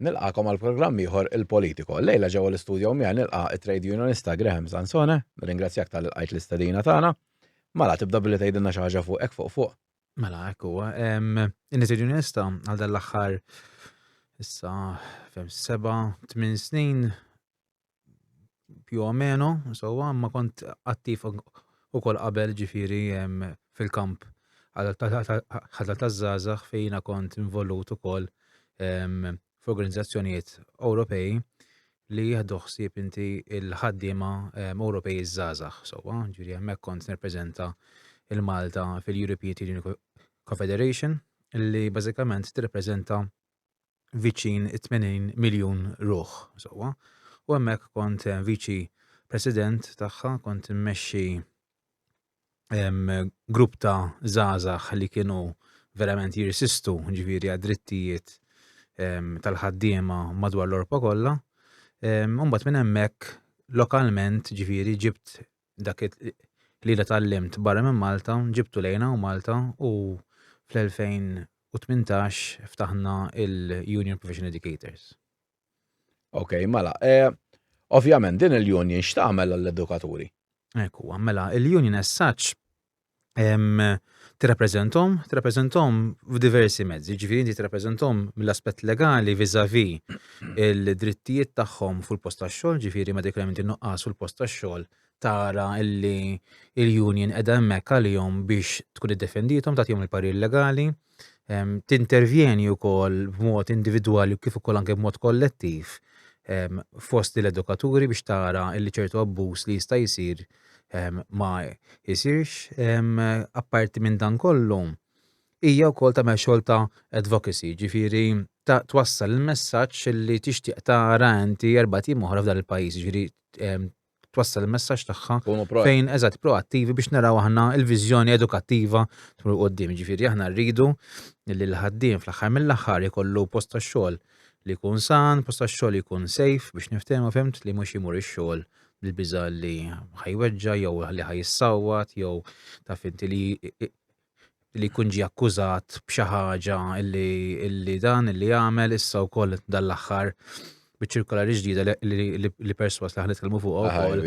Nilqakom għal programm ieħor Il-Politiko. Lejla ġewwa l-istudju miegħi nilqa' it-trade unionista Graham Sansone, nirringrazzjak tal-qajt l-istedina tagħna. Mela tibda billi tgħidilna xi ħaġa fuq. Mela hekk huwa. In-trade unionista għal dan l-aħħar issa 7-8 snin più o meno, ma kont attiv ukoll qabel ġifieri fil-kamp ħadra taż-żgħażagħ fejn kont involut ukoll f'organizzazzjonijiet Ewropej li jieħdu ħsieb inti l-ħaddiema Ewropej iż-żgħażagħ. Ġifieri hemmhekk kont nirrepreżenta il-Malta fil-European Union Confederation li bażikament tirrepreżenta viċin 80 miljun ruħ. U hemmhekk kont viċi president tagħha, kont immexxi grupp ta' żgħażagħ li kienu verament jirsistu ġifieri għad-drittijiet tal-ħaddiema madwar l-Ewropa kollha. Mbagħad minn hemmhekk lokalment ġifieri ġibt dak li tallimt barra minn Malta, ġibtu lejna u Malta u fl-2018 ftaħna il-Union Professional Educators. Okay, mela. Ovvjament din il-union x'tagħmel għall-edukaturi? Ekku, mela il-union as such tirrappreżenthom f'diversi mezzi, ġifieri inti tirrappreżenthom mill-aspett legali vis-à-vis il-drittijiet tagħhom fil-post tax-xogħol, ġifieri medikament in-nuqqas fil-post tax-xogħol tara illi il-union qiegħda hemmhekk għalihom biex tkun iddefendithom, tagħtihom il-parir legali, tintervjeni wkoll b'mod individwali u kif ukoll anke b'mod kollettiv fost l-edukaturi biex tara illi ċertu abbuż li jista' jsir ma jsirx. Apparti minn dan kollu hija wkoll tagħmel xogħol ta' advocacy, ġifieri twassal il-messaġġ li tixtieq tara inti 4 iem oħra f'dan il-pajjiż, ġifieri twassal il-messaġġ tagħha fejn eżatt proattivi biex naraw aħna l-viżjoni edukattiva tmur quddiem. Ġifieri aħna rridu li l-ħaddiem fl-aħħar mill-aħħar ikollu post tax-xogħol li jkun san, post tax-xogħol jkun safe biex niftehmu fimt li mhux imur ix-xogħol bil-biża' li ħajweġġa' jew li ħajissawwat jew taf inti li jkun ġie akkużat b'xi ħaġa illi dan illi jagħmel issa wkoll dan l-aħħar biċ-ċirkolari ġdida li perswas li aħna nitkellmu fuqha wkoll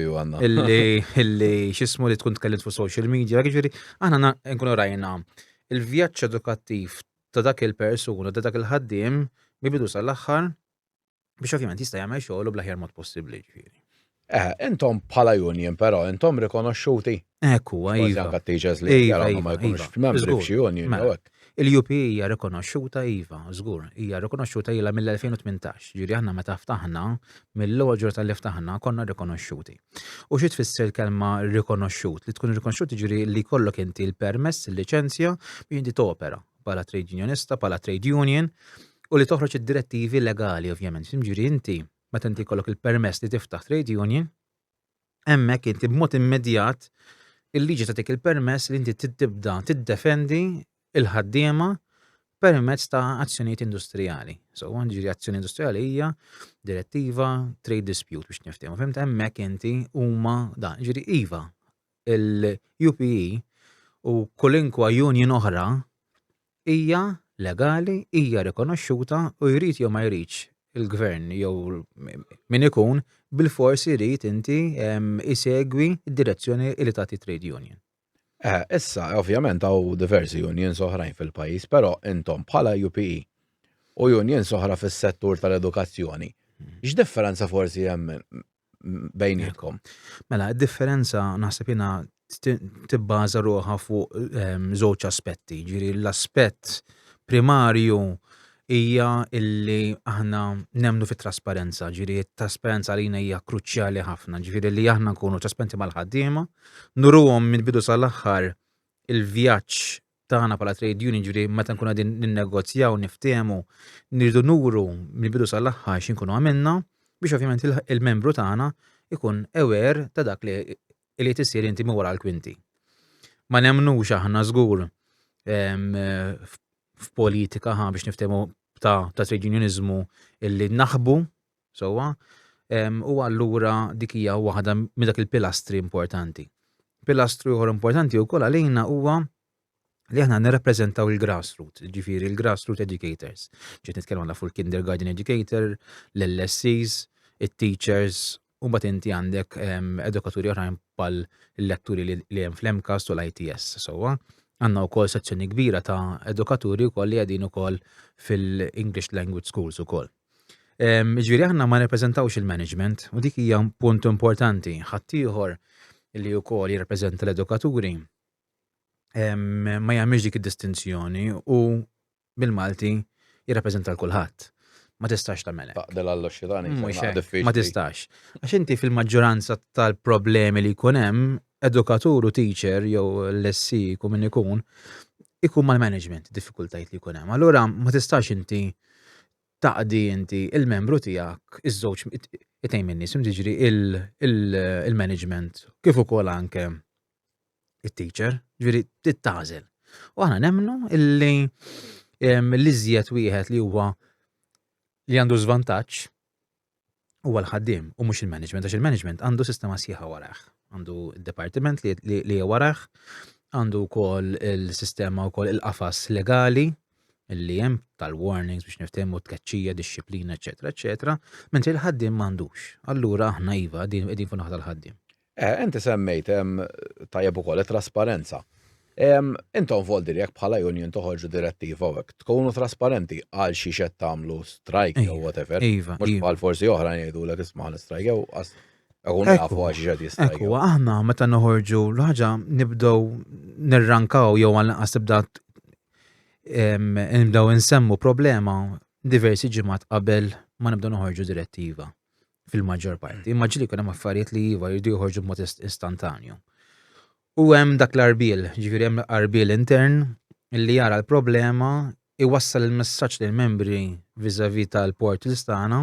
illi x'ismu li tkun tkellimt fuq social media, jiġifieri aħna nkunu rajna il-vjaġġ edukattiv ta' dak il-persuna, ta' dak il-ħaddiem bidu sal-aħħar biex ovvjament jista' jagħmel xogħol bl-aħjar mod possibbli ġifieri. Intom bħala union però intom rikonoxxuti. Ekku, iva. Anke teachers li jarahom ma jkunux membri f'xi union jew hekk. Il-UP hija rikonoxxuta iva, żgur, hija rikonoxxuta ilha mill-2018. Ġifieri aħna meta ftaħna mill-ewwel ġurnata li ftaħna konna rikonoxxuti. U xi tfisser kelma rikonoxxut? Li tkun rikonoxxut jiġri li jkollok inti l-permess, il-liċenzja biex inti topera bħala trade unionista, bħala trade union u li toħroġ id-direttivi legali ovvjament. Ġifieri inti meta inti jkollok il-permess li tiftaħ trade union, hemmhekk inti b'mod immedjat il-liġi tagħtik il-permess li inti tibda tiddefendi il-ħaddiema permezz ta' azzjonijiet industrijali. Ġifieri azzjoni industrijali hija direttiva trade dispute biex niftehmu. Fimt hemmhekk inti huma dan. Ġifieri iva il-UPE u kwalinkwa union oħra hija legali, hija rikonoxxuta u jrid jew ma jridx il-gvern jew min ikun bil-forsi jrid inti isegwi d-direzzjoni li tagħti trade union. Issa ovvjament hawn diversi unions oħrajn fil-pajjiż, però intom bħala UPE u unions oħra fis-settur tal-edukazzjoni. X'differenza forsi hemm bejnietkom? Mela, d-differenza naħseb jiena tibbaża ruħha fuq żewġ aspetti. Ġifieri l-aspett primarju hija illi aħna nemmnu fit-trasparenza, ġifieri t-trasparenza għalina hija kruċjali ħafna, ġifieri li aħna nkunu trasparenti mal-ħaddiema, nuruhom minn bidu sal-aħħar il-vjaġġ tagħna bħala trade union, ġifieri meta nkunu qegħdin ninnegozjaw niftehmu, nirridu nuru minn bidu sal-aħħar x'inkunu għamilna biex ovvjament il-membru tagħna ikun aware ta' dak li tisir inti minn wara l-kwinti. Ma nemmnux aħna żgur f'politika biex niftehmu ta' trade unionizmu illi naħbu u allura dik hija waħda minn dak il-pilastri importanti. Pilastru ieħor importanti wkoll għalina huwa li aħna nirrappreżentaw il-grassroot, ġifieri il-grassroot educators. Ġiet nitkellmu għandna fuq il-kindergarten educator, l-LSCs, it-teachers, u mbagħad inti għandek edukaturi oħrajn bħal il-letturi li hemm fl-MCAS u l-ITS. Sewwa għandna wkoll sezzjoni kbira ta' edukaturi wkoll li qegħdin ukoll fil-English Language Schools ukoll. Ġifieri aħna ma nirrappreżentawx il-management u dik hija punt importanti. Ħadd ieħor li wkoll jirrappreżenta l-edukaturi ma jagħmilx dik id-distinzjoni u bil-Malti jirrappreżenta l kulħadd. Ma tistax tagħmel hekk. Taqdel għall-oxxitani. Mhux hekk, ma tistax. Għax inti fil-maġġoranza tal-problemi li jkun hemm, edukatur u teacher jew l-SC jkun min ikun mal-management diffikultajiet li jkun hemm. Allura ma tistax inti taqdi inti il-membru tiegħek iż-żewġ itejn min nies jiġri il-management kif ukoll anke it-teacher, ġifieri tittażel. U aħna nemmnu illi l-iżjed wieħed li huwa li għandu żvantaġġ huwa l-ħaddiem u mhux il-management għax il-management għandu sistema sieħa warah. Għandu d-departiment li warah, għandu wkoll il-sistema wkoll il-qafas legali illi hemm tal-warnings biex niftehmu tkeċċija, dixxiplina, eċetera, eċetera, mentri l-ħaddiem m'għandux. Allura aħna iva qegħdin fuq naħa tal-ħaddiem. Inti semmejt tajjeb ukoll it-trasparenza. Intom voldi jekk bħala union toħorġu direttiva u hekk tkunu trasparenti għal xi xed tagħmlu strike jew whatever. Iva. Mhux bħal forsi oħra jgħidulek isma' strike jew akun nafu għal xi xed jistrajk. Ekku, aħna meta noħorġu l-ħaġa nibdew nirrankaw jew għal tibda nibdew insemmu problema diversi ġimgħat qabel ma nibdew noħorġu direttiva fil-maġġor parti. Immaġġi li jkun hemm affarijiet li iva jridu joħorġu b'mod istantanju. U hemm dak l-arbil, ġifieri hemm arbil intern li jara l-problema iwassal il-messaġġ lill-membri viżavi tal-portals tagħna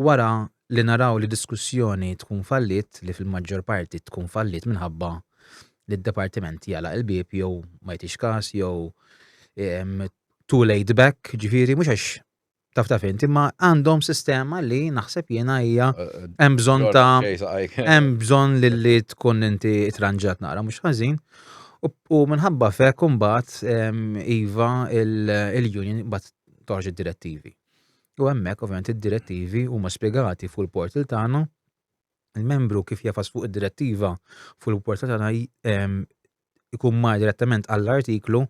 wara li naraw li diskussjoni tkun fallit li fil-maġġor parti tkun fallit minħabba li d-departiment jagħlaq il-bieb jew ma jtix każ jew too laid back, ġifieri mhux għax taf inti ma għandhom sistema li naħseb jiena hija hemm bżonn li tkun inti tranġat naqra mhux ħażin u minħabba fek imbagħad iva il-union mbagħad toħroġ id-direttivi. U hemmhekk ovvjament id-direttivi huma spjegati fuq il-portal tagħna. Il-membru kif jafas fuq id-direttiva fuq il-portal tagħna ikun mar direttament għall-artiklu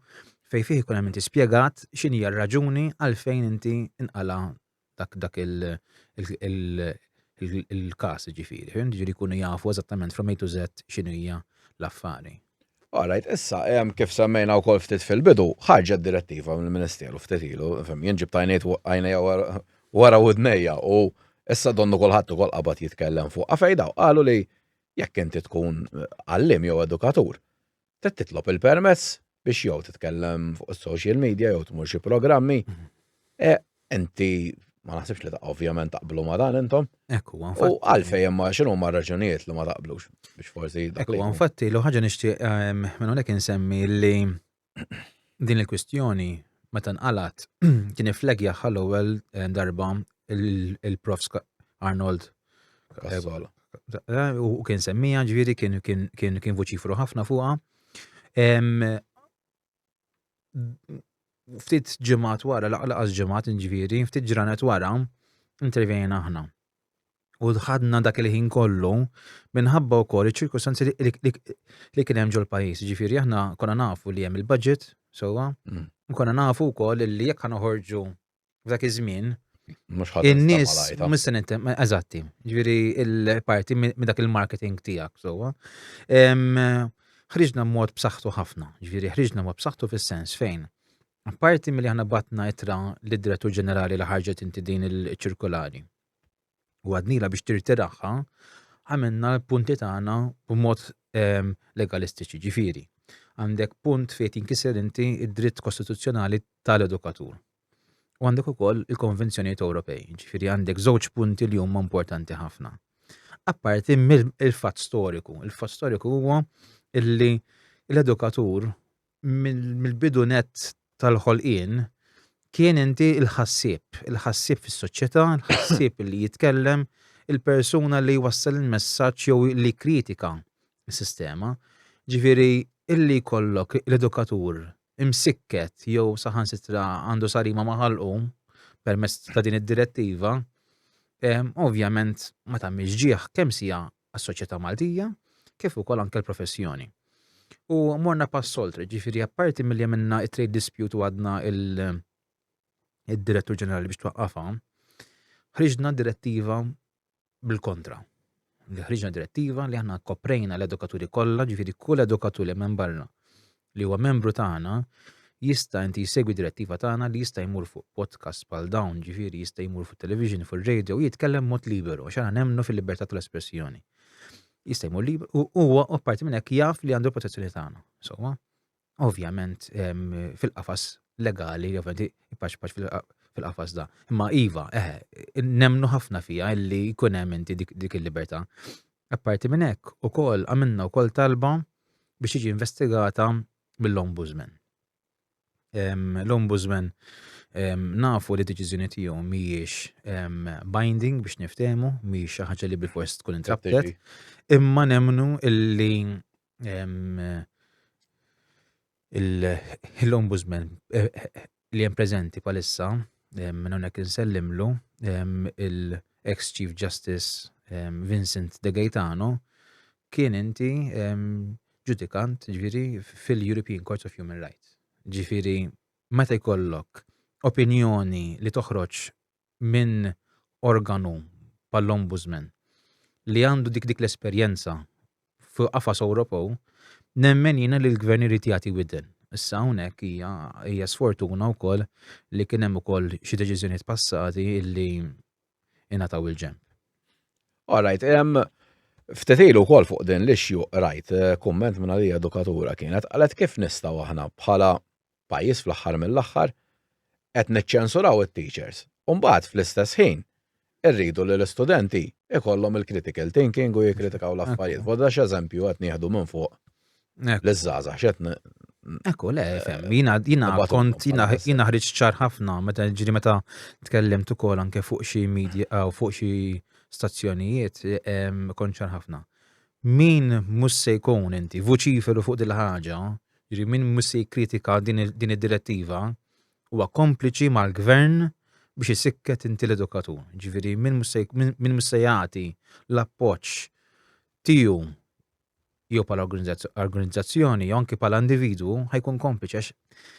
fej fih ikun hemm inti spjegat x'inhi r-raġuni għalfejn inti inqala dak il-każ ġifieri. Ġifieri jkunu jafu eżattament from A to Z x'inhu hija l-affari. Alright, issa kif semmejna wkoll ftit fil-bidu ħarġet direttiva mill-Ministeru ftit ilu, jien ġibt għajnejja wara udnejja u issa donnu kulħadd ukoll qabad jitkellem fuq. Għafejdaw qalu li jekk inti tkun għallim jew edukatur, titlob il-permess biex jew titkellem fuq is-social media jew tmur xi programmi. Inti ma naħsibx li ovvjament taqblu ma dan intom. Ekku, U għalfejn ma x'inhu ma raġunijiet li ma taqblux biex forsi dak Ekku, infatti l ħaġa nixtieq minn hawnhekk insemmi li din il-kwistjoni meta nqalat kien iflegja l-ewwel darba il-Prof Arnold Kazzola. u kien semmija ġifieri kien vuċifru ħafna fuqha. Ftit ġimgħat wara, laqas ġimgħat ġifieri, ftit ġranet wara, intervjena aħna. U ħadna dak il-ħin kollu minħabba wkoll iċ-ċirkostanzi li kien hemm ġol pajjiż. Ġifieri aħna konna nafu li hemm il-budget sewwa, u konna nafu wkoll li jekk ħanoħorġu f'dak iż-żmien in-nies mhux se eżatti, ġifieri il-parti minn dak il-marketing tiegħek sewwa. Ħriġna mod b'saħħtu ħafna, ġifieri ħriġna mod b'saħħtu fis-sens fejn. Apparti milli aħna batna ittra lid-Direttur Ġenerali li ħarġet inti din il-ċirkolari. U għadnila biex tirtiraħħa, għamilna l-punti tagħna b'mod legalistiċi, ġifieri. Għandek punt fejn tinkisser inti id-dritt kostituzzjonali tal-edukatur. U għandek ukoll il-konvenzjonijiet Ewropej, ġifieri għandek żewġ punti li huma importanti ħafna. Apparti mill-fatt storiku. Il-fatt storiku huwa illi l-edukatur mill-bidu net tal-ħolqien kien inti il-ħassieb fis-soċjetà, il-ħassieb li jitkellem, il-persuna li jwassal il-messaġġ jew li kritika s-sistema. Ġifieri illi jkollok l-edukatur imsikket jew saħansitra għandu sarima maħalqu permezz ta' din id-direttiva, ovvjament ma tagħmilx ġieħ kemm sija għas-soċjetà Maltija kif ukoll anke l-professjoni. U morna pass oltre, ġifieri apparti milli għamilna it-trade dispute u għadna il-direttur ġenerali biex twaqqafha, ħriġna direttiva bil-kontra. Ħriġna direttiva li aħna koprejna l-edukaturi kollha, ġifieri kull edukatur li hemm barra li huwa membru tagħna jista' inti jsegwi direttiva tagħna li jista' jmur fuq podcast bħal dawn, ġifieri jista' jmur fuq television, fuq radio, jitkellem mod liberu għax aħna nemmnu fil-libertà tal-espressjoni. Jista' jmur liberu u huwa apparti minn hekk jaf li għandu l-protezzjoni tagħna. So, ovvjament fil-qafas legali, ovvjament ipaċ fil-qafas da. Imma iva, nemmnu ħafna fija illi jkun hemm inti dik il-libertà. Apparti minn hekk ukoll għamilna wkoll talba biex jiġi investigata mill-Ombudsman. L-Ombudsman nafu li deċiżjoni tiegħu mhijiex binding biex niftehmu, mhijiex xi ħaġa li bil-fors tkun intrabtet, imma nemmnu illi l-Ombudsman li hemm preżenti bħalissa minn hawnhekk insellimlu il-ex-Chief Justice Vincent De Gaetano kien inti ġudikant ġifieri fil-European Court of Human Rights. Ġifieri meta jkollok opinjoni li toħroġ minn organu bħall-Ombudsman li għandu dik l-esperjenza fuq qafas Ewropew, nemmen jiena li l-gvern irid jagħti widden. Issa hawnhekk hija sfortuna wkoll li kien hemm ukoll xi deċiżjonijiet passati illi ingħataw il-ġenb. All right, ftetilu wkoll fuq din l-issue rajt kumment minn għalija edukatura kienet qalet kif nistgħu aħna bħala pajjiż fl-aħħar mill-aħħar qed niċċensuraw it-teachers. U mbagħad fl-istess ħin irridu li l-istudenti ikollhom il-critical thinking u jikkritikaw l-affarijiet. F'da x'eżempju qed nieħdu minn fuq l-żgħażagħ x'qed Ekku, le, fem, jina ħriġ ċar ħafna, meta tkellimt ukoll anke fuq xi media u fuq xi stazzjonijiet kont ċar ħafna. Min mhux se jkun inti vuċiferu fuq din il-ħaġa, jiġri min mhux se jikkritika din id-direttiva huwa kompliċi mal-gvern biex isikket inti l-edukatur. Ġifieri min mhux se jagħti l-appoġġ tiegħu jew bħala organizzazzjoni jew anke bħala individwu ħajkun kompliċi għax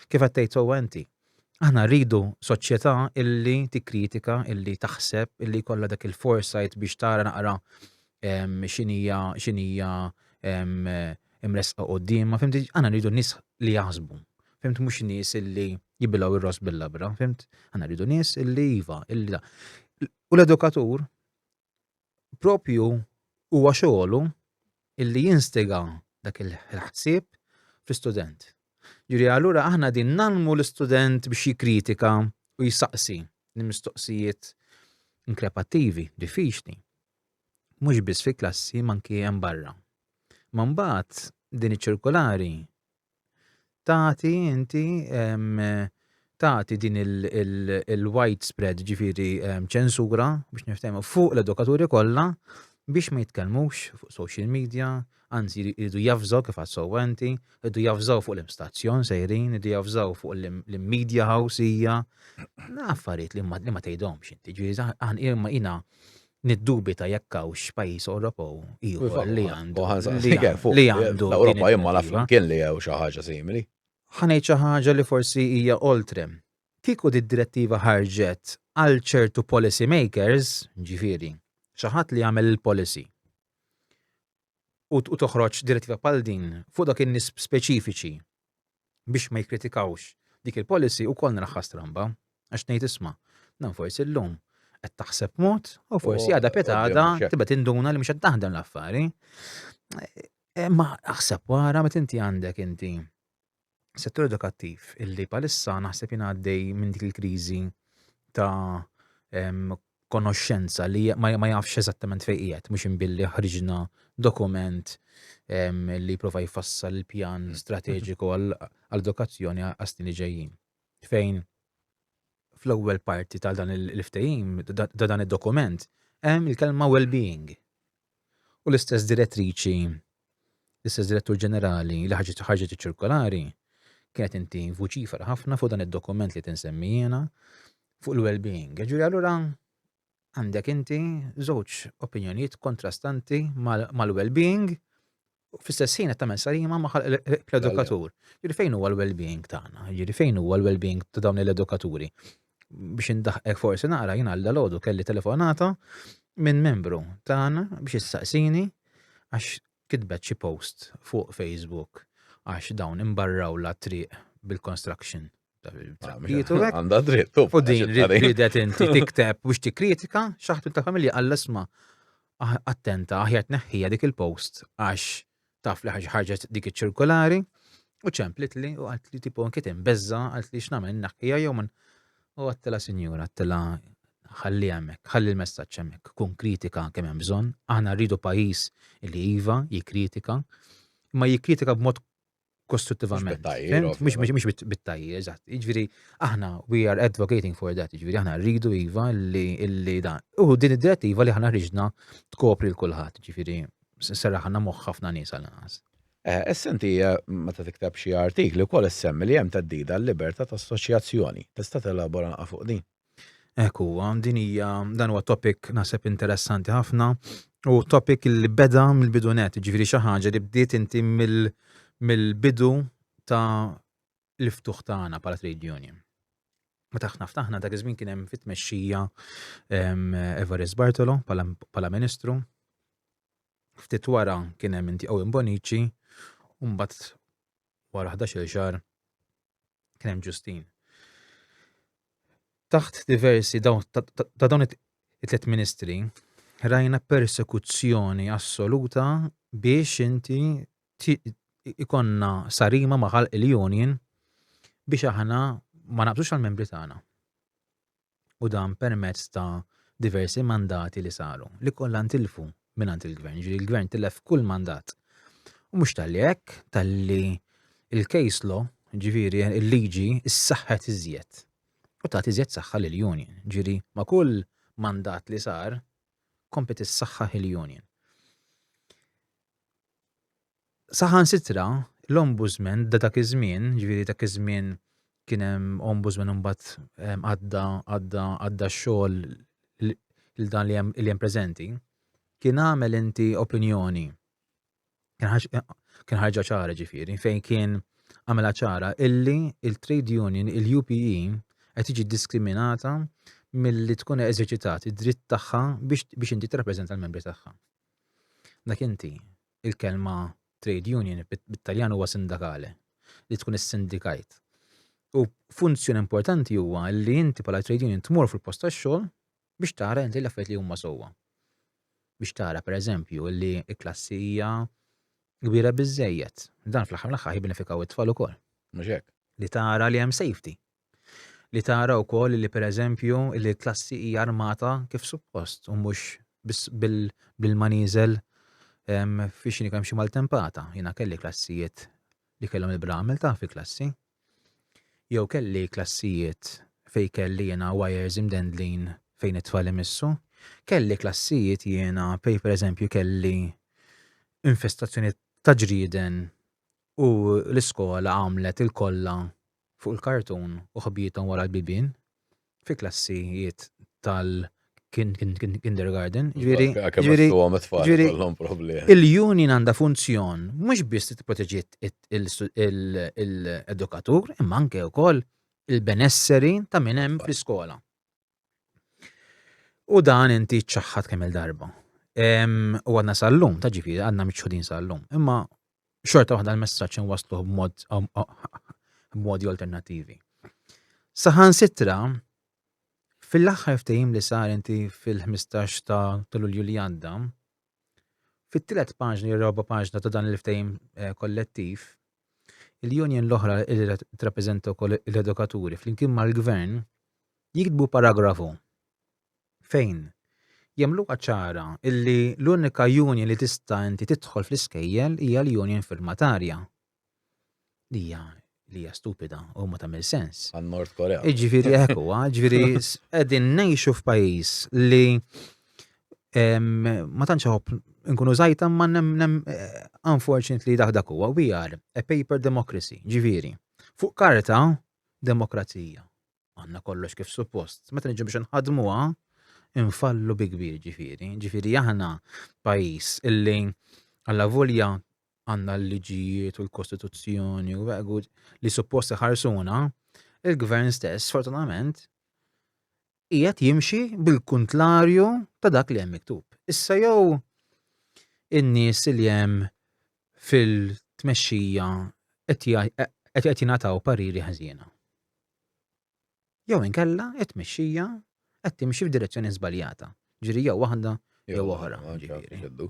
kif qed tgħid sewwa inti. Aħna rridu soċjetà illi tikkritika, illi taħseb, illi jkollha dak il-foresight biex tara naqra x'inhija imresqa quddiem, fimti aħna rridu nies li jaħsbu. Fimt mhux nies illi jibilgħu ir-ros bil-labra, fimt? Aħna rridu nies illi iva, illi da. U l-edukatur propju huwa xogħlu illi jinstiga dak il-ħsieb fl-istudent. Ġiri allura aħna din nalmu l-istudent biex jikkritika u jisaqsi mistoqsijiet inkrepattivi, diffiċli. Mhux biss fi klassi manki hemm barra. Ma mbagħad din iċ-ċirkolari tagħti inti tagħti din il-widespread ġifieri ċensura biex niftehmu fuq l-edukaturi kollha biex ma jitkellmux fuq social media, anzi jridu jafżaw kif għas-sewwenti, jridu jafżaw fuq l-imstazzjon sejrin, jridu jafżaw fuq l-media house hija. Affarijiet li ma tgħidhomx inti. Ġifieri jiena niddubita jekk hawnx pajjiż Ewropew ieħor li għandu l-Ewropa imma naf kien li jew xi ħaġa simili. Ħanejt xi ħaġa li forsi hija oltre. Kieku d-direttiva ħarġet għal ċertu policy makers, ġifieri, xi ħadd li jagħmel il-policy u toħroġ direttiva bħal din fuq dak in-nies speċifiċi biex ma jikkritikawx dik il-policy ukoll nraħħas tramba għax ngħid isma' dan forsi llum qed taħseb mod u forsi għadha petada tibgħet tinduna li mhux qed taħdem l-affari. Ma aħseb wara meta inti għandek inti settur edukattiv illi bħalissa naħseb jingħaddej minn dik il-kriżi ta' konoxxenza li ma jafx eżattament fejn qiegħed, mhux inbilli ħriġna dokument li prova jfassal il-pjan strateġiku għall-edukazzjoni għas-snin li ġejjin. Fejn fl-ewwel parti tal dan il-ftehim ta' dan id-dokument hemm il-kelma well-being. U l-istess direttriċi l-istess direttur ġenerali li ħarġet iċ-ċirkolari kienet inti vuċifera ħafna fuq dan id-dokument li tinsemmi jiena fuq il-well-being. Ġuri allura għandek inti żewġ opinjonijiet kontrastanti mal-well-being u fl-istess ħin qed tagħmel sarima ma' l-edukatur. Ġiri fejn huwa l-well-being tagħna? Ġiri fejn huwa l-well-being ta' dawn l-edukaturi? Biex indaħħek forsi naqra jien għall-għodu kelli telefonata minn membru tagħna biex issaqsini għax kitbet xi post fuq Facebook għax dawn imbarraw la triq bil-construction. Għandha dritt. U din ridet inti tikteb biex tikkritika xaħat ta' familja għall-isma' attenta aħjar tneħħija dik il-post għax taf li ħarġet dik iċ-ċirkolari u ċemplit li u għalt li tipo nkit imbezza għalt li x'nagħmel naħħija jew minn u għattela sinjura għattela ħalli hemmhekk, ħalli l-messaġġ hemmhekk, kun kritika kemm hemm bżonn, aħna rridu pajjiż li iva jikkritika, ma jikkritika b'mod kostruttivament. Mhux bit-tajjir, eżatt. Jiġifieri aħna we are advocating for that, jiġifieri aħna rridu iva li dan. U din id-direttiva li aħna ħriġna tkopri l kulħadd, jiġifieri serraħna moħħ ħafna nies għal-nas. Essenti meta tikteb xi artikli wkoll issemmi li hemm teddida l-libertà ta' assoċjazzjoni. Tista' telabora naqa' fuq din? Ekku, din hija dan huwa topic naħseb interessanti ħafna u topic li beda mill-bidunet, ġifieri xi ħaġa li bdiet inti mill-bidu ta' l-iftuħ tagħna bħala trade union. Meta aħna ftaħna dak iż-żmien kien hemm fit-tmexxija Evarist Bartolo bħala Ministru. Ftit wara kien hemm inti Owen Bonici u mbagħad wara 11-il xahar kien hemm Justin. Taħt diversi ta' dawn it-tliet ministri rajna persekuzzjoni assoluta biex inti ikonna sarima ma' ħalq il-union biex aħna ma naqbżux għall-membri tagħna. U dan permezz ta' diversi mandati li saru li kollha ntilfu mingħand il-gvern. Ġifieri il-gvern tilef kull mandat. U mhux tal-li hekk tal-li il-case law, ġifieri il-liġi issaħħet iżjed. U tagħti iżjed saħħa lill-union. Ġieri ma' kull mandat li sar kompet issaħħaħ il-union. Saħansitra l-ombudsman dak iż-żmien, ġifieri dak iż-żmien kien hemm ombudsman imbagħad għadda x-xogħol il dan li hemm preżenti, kien għamel inti opinjoni. Kien ħarġa ċara ġifieri fejn kien għamela ċara illi il-trade union, il-UPE, qed tiġi diskriminata milli tkun eżerċitat id-dritt tagħha biex inti tirrappreżenta l-membri tagħha. Dak inti il-kelma trade union bit-Taljan huwa sindakale li tkun is-sindikajt. U funzjoni importanti huwa li inti bħala trade union tmur fil-post tax-xogħol biex tara inti l-affarijiet li huma sewwa. Biex tara pereżempju li l-klassi hija kbira biżżejjed. Dan fl-aħħar mill-aħħar jibbenefikaw it-tfal ukoll. Mhux hekk. Li tara li hemm safety. Li tara wkoll li pereżempju li l-klassi hija armata kif suppost u mhux bil-maniżel fiex kemm xi maltempata. Jiena kelli klassijiet li kellhom il-bramel ta' fi klassi. Jew kelli klassijiet fejn kelli jiena wires imdendlin fejn it-tfal imissu. Kelli klassijiet jiena pereżempju kelli infestazzjoni ta' ġrieden u l-iskola għamlet il-kollha fuq il-kartun u ħobietom wara l-bibien fi klassijiet tal-kindergarten. Ġifieri il-union għandha funzjon mhux biss tipproteġi l-edukatur imma anke wkoll il-benesseri ta' min hemm fl-iskola. U dan inti ċaħħad kemm il-darba. U għadna sal-lum, ta' ġifieri għadna miċħudin sal-lum. Imma xorta waħda l-messaġġ inwassluh b'modi alternattivi. Saħansitra fil-aħħar ftehim li sar inti fil-15 ta' Lulju li għadda, fit-tielet paġni r-raba paġna ta' dan il-ftehim kollettiv, il-union l-oħra li tirrappreżenta wkoll l-edukaturi flimkien mal-gvern jiktbu paragrafu fejn jagħmluha ċara illi l-unika union li tista' inti tidħol fl-iskejjel hija l-union firmatarja. Li hija stupida u ma tagħmel sens. Għan-Nord Korea. Ġifieri hekk huwa, ġifieri qegħdin ngħixu f'pajjiż li ma tantx nkunu żajta ma unfortunately dak huwa we are a paper democracy, ġifieri. Fuq karta demokrazija. Għandna kollox kif suppost. Meta niġu biex nħadmuha infallu bi kbir ġifieri. Ġifieri aħna pajjiż illi alla volja għandna l-liġijiet u l-Kostituzzjoni u li suppost iħarsuna, il-gvern stess fortunatament qiegħed jimxi bil-kuntlarju ta' dak li hemm miktub. Issa jew in-nies li hemm fil-tmexxija qed jingħataw pariri ħażina. Jew inkella t-tmexxija qed timxi f'direzzjoni żbaljata. Ġifieri jew waħda jew oħra. ġifieri.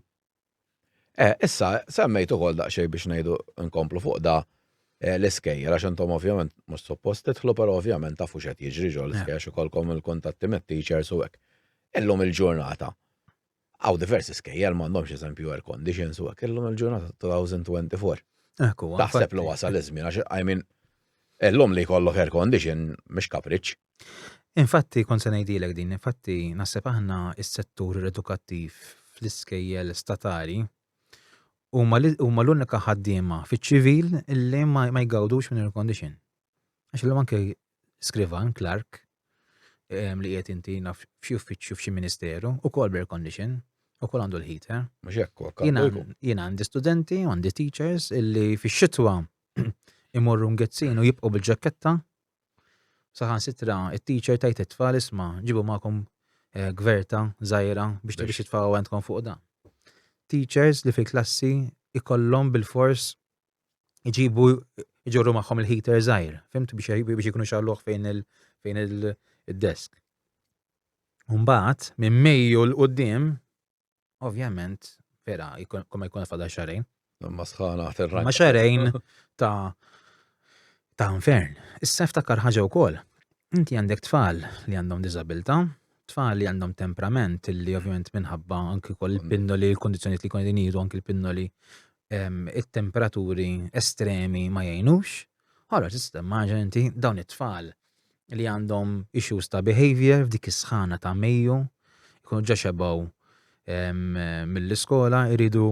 Issa semmejt ukoll daqsxejn biex ngħidu nkomplu fuq da l-iskejjer għax intom ovvjament mhux suppost tidħlu, però ovvjament tafu x'qed jiġri ġol l-iskejjer xi ikolkom il-kuntatti mat-teachers u hekk. Illum il-ġurnata. Għaw diversi skejjer m'għandhomx eżempju air conditions u hekk illum il-ġurnata 2024. Taħseb li wasal iż-żmien għax I mean illum li jkollok air condition mhix kapriċċ. Infatti kont se ngħidilek din, infatti naħseb aħna s-settur edukattiv fl-iskejjel statali huma l-unika ħaddiema fiċ-ċivil illi ma jgawdux minn air condition. Għax illum anke skrivan Clark li qiegħed inti naf f'xi uffiċċju f'xi ministeru ukoll b'air condition, ukoll għandu l-heater. Mhux hekk Jiena għandi studenti u għandi teachers illi fix-xitwa imorru mgezzin u jibqgħu bil-ġaketta. Saħansitra it-teacher tajt it-tfal isma' ġibu magħkom gverta żgħira biex tibiex titfgħu għandkom fuq dan. Teachers li fil-klassi ikollhom bil-fors iġorru magħhom il-heater żgħir, fimt biex ikunu xalluh fejn il-desk. Mbagħad minn Mejju l-qudiem ovvjament vera ma jkun fadal xarejn. Ma sħana terran. Ma xarejn ta' infern. Issa ftakar ħaġa wkoll. Inti għandek tfal li għandhom diżabilità, tfal li għandhom temperament li ovvjament minħabba anki kol il-pinnoli, il-kondizzjonijiet li jkunu jnidu anki il-pinnoli it-temperaturi estremi ma jgħinux. Ħalla tista' immaġina inti dawn it-tfal li għandhom issues ta' behavior f'dik is-sħana ta' Mejju, jkunu ġa xebgħu mill-iskola jridu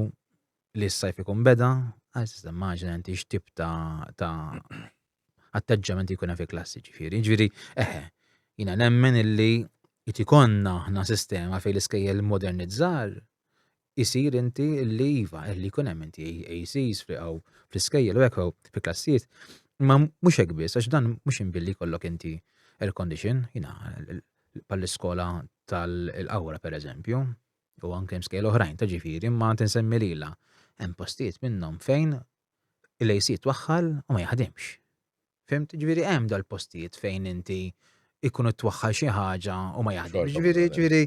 li s-sajf ikun beda, tista' immaġina inti x'tip ta' atteġġament jkun hemm fil-klassi ġifieri. Ġifieri jiena nemmen illi ikonna aħna sistema fejn l-iskejjel modernizzar isir inti illi iva illi jkun hemm inti ACs fl-iskejjel u hekk fil-klassijiet. Ma mhux hekk biss għax dan mhux inbilli jkollok inti air condition, jiena bħall-iskola tal-Awra pereżempju, u anke hemm skejjel oħrajn ta' ġifieri, imma tinsemmi lilha hemm postijiet minnhom fejn il-AC twaħħal u ma jaħdimx. Fimt? Ġifieri hemm dal-postijiet fejn inti ikunu twaħħal xi ħaġa u ma jaħdimx. Ġifieri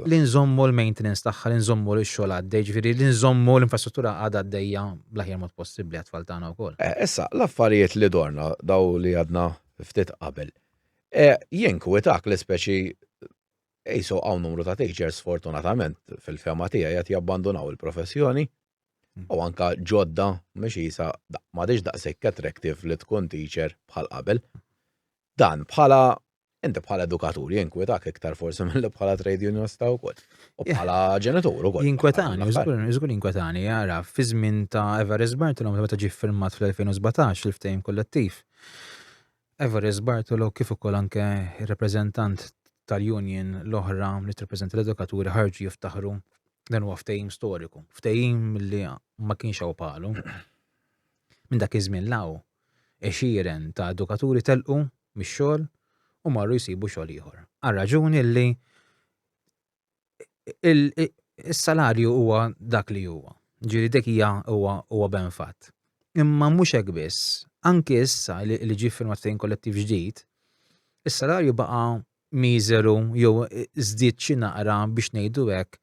li nżommu l-maintenance tagħha, li nżommu l-xogħol għaddej, ġifieri li nżommu l-infrastruttura għadha għaddejja bl-aħjar mod possibbli għat-tfal tagħna wkoll. Issa l-affarijiet li dorna daw li għadna ftit qabel. Jinkwetak l-ispeċi ejso għaw numru ta' teachers fortunatament fil-fema tiegħi qed jabbandunaw il-professjoni u anka ġodda mhix isa m'għadix daqshekk attractive li tkun teacher bħal qabel. Dan inti bħala edukatur jinkwetak iktar forsi milli bħala trade unionista wkoll u bħala ġenitur ukoll. Jinkwetani, żgur jinkwetani, jara fi żmien ta' Everest Bartolo meta ġie ffirmat fl-2017 il-ftehim kollettiv. Everest Bartolo kif ukoll anke ir-rappreżentant tal-union l-oħra li tirrepreżenta l-edukaturi ħarġu jiftaħru dan huwa ftehim storiku. Ftehim li ma kienx hawn palu. Minn dak iż-żmien law għexieren ta' edukaturi telqu mix-xogħol u marru jsibu xogħol ieħor. Għar-raġuni li is-salarju huwa dak li huwa. Ġieli dik hija huwa ben fatt. Imma mhux hekk biss, anke issa li ġie ffirmat ftehim kollettiv ġdid, is-salarju baqa' miżeru jew żdied xi naqra biex ngħidu hekk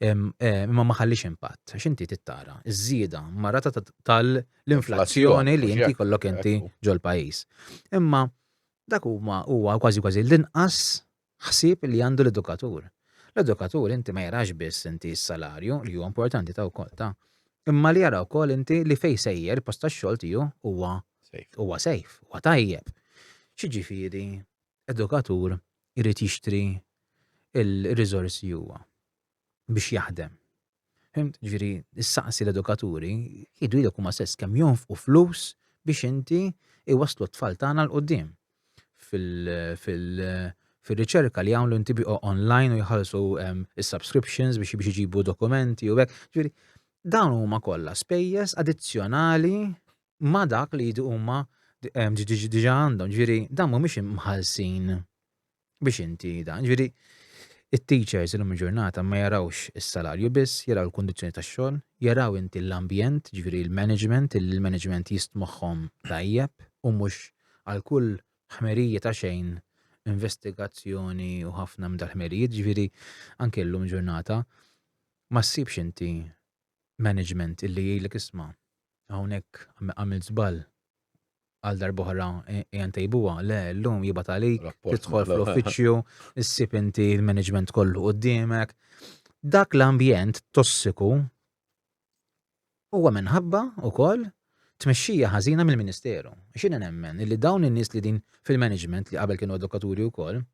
imma ma ħallix impatt. Għax inti tittara iż-żieda marata tal-inflazzjoni li inti kollok inti ġol pajjiż. Imma dak huwa kważi l-inqas ħsieb li għandu l-edukatur. L-edukatur inti ma jarax biss inti s-salarju li huwa importanti ta' wkoll ta' imma li jara wkoll inti li fejn sejjer post tax-xogħol tiegħu huwa safe, huwa tajjeb. Xi ġifieri edukatur irid jixtri il-riżorsi huwa biex jaħdem. Fimt, ġifieri issaqsi l-edukaturi jgħidu lilek huma stess kemm jonfqu flus biex inti iwasslu t-tfal tagħna l qudiem fil-riċerka li jagħmlu inti online u jħallsu is-subscriptions biex iġibu dokumenti u hekk. Ġifieri dawn huma kollha spejjeż addizzjonali ma' dak li huma diġà għandhom. Ġifieri dan mhumiex imħallsin biex inti dan. Ġifieri it-teachers illum il-ġurnata ma jarawx is-salarju biss, jaraw il-kundizzjoni tax-xogħol, jaraw inti l-ambjent, ġifieri il-management jistmoħħhom tajjeb u mhux għal kull ħmerija ta' xejn investigazzjoni u ħafna minn dal-ħmerijiet, ġifieri anke llum il-ġurnata ma ssibx inti management illi jgħidlek isma' hawnhekk għamilt żball għal darb'oħra jantejbuha, le llum jibgħat għalik tidħol fl-uffiċċju, issib inti l-management kollu quddiemek. Dak l-ambjent tossiku huwa minħabba wkoll tmexxija ħażina mill-Ministeru. X'inhi nemmen illi dawn in-nies li din fil-management li qabel kienu edukaturi wkoll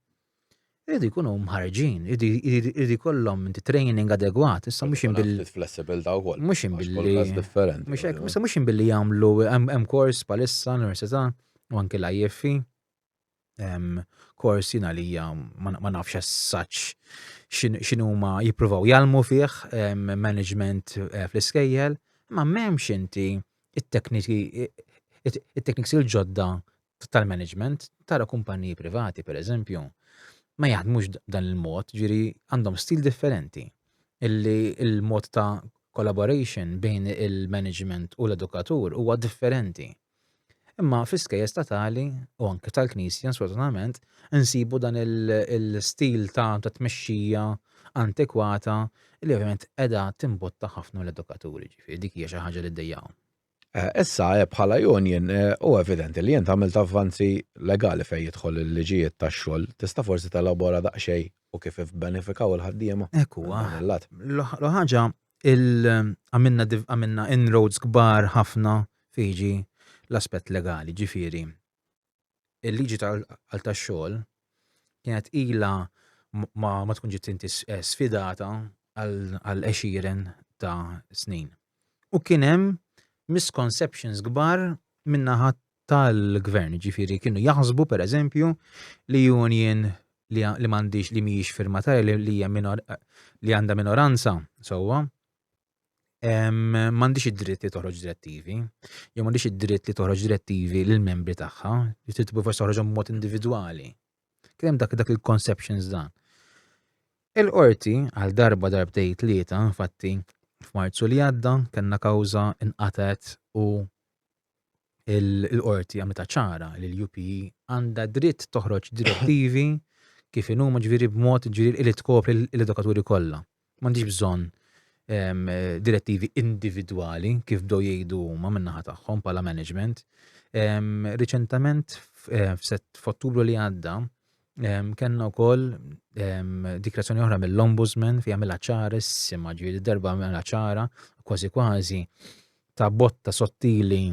iridu jkunu mħarġin, iridu jkollhom inti training adegwat, issa mhux inbilli flessibilità wkoll. mhux inbilli differenti. mhux hekk, issa mhux inbilli jagħmlu hemm kors palissa l-università u anke l-IFI kors jiena li hija ma nafx as-saċ x'inhuma jippruvaw jagħmlu fih management fl-iskejjel, ma m'hemmx inti it-tekniki il-ġodda tal-management tara kumpaniji privati pereżempju ma jaħdmux dan il-mod, ġieri għandhom stil differenti. Illi il-mod ta' collaboration bejn il-management u l-edukatur huwa differenti. Imma fl-iskejjel statali u anke tal-Knisja sfortunatament insibu dan il-stil ta' tmexxija antikwata li ovvjament qiegħda timbotta ħafna l-edukaturi, ġifieri dik hija xi ħaġa li ddejjaqhom. Issa bħala union u evidenti li jent għamilt avvanzi legali fejn jidħol il-liġijiet tax-xogħol, tista' forsi telabora daqsxejn u kif benefikaw il-ħaddiema. Hekk huwa. L-ħaġa għamilna inroads kbar ħafna fiġi l-aspett legali, ġifieri. Il-liġi tax-xogħol kienet ilha ma tkun ġiet inti sfidata għal għexieren ta' snin. U kien hemm misconceptions kbar min-naħa tal-gvern, ġifieri kienu jaħsbu pereżempju li union li m'għandix li mhijiex firmatarja li għandha minoranza sewwa m'għandix id-dritt li toħroġ direttivi, jew m'għandix id-dritt li toħroġ direttivi lill-membri tagħha, li trid forsi toħroġhom b'mod individwali. Kien hemm dak il-conceptions dan. Il-qorti għal darbtejn tlieta infatti f'Marzu li għadda kellna kawża inqatet u l-qorti għamlet ċara li l-UPE għandha dritt toħroġ direttivi kif huma ġifieri b'mod ġifieri li tkopri l-edukaturi kollha. M'għandix bżonn direttivi individwali kif bdew jgħidu huma min-naħa tagħhom bħala management. Riċentament f'Ottubru li għadda kellna wkoll dikrazzjoni oħra mill-Ombudsman fi għamilha ċara issima ġifieri darba għamilha ċara kważi ta' botta sottili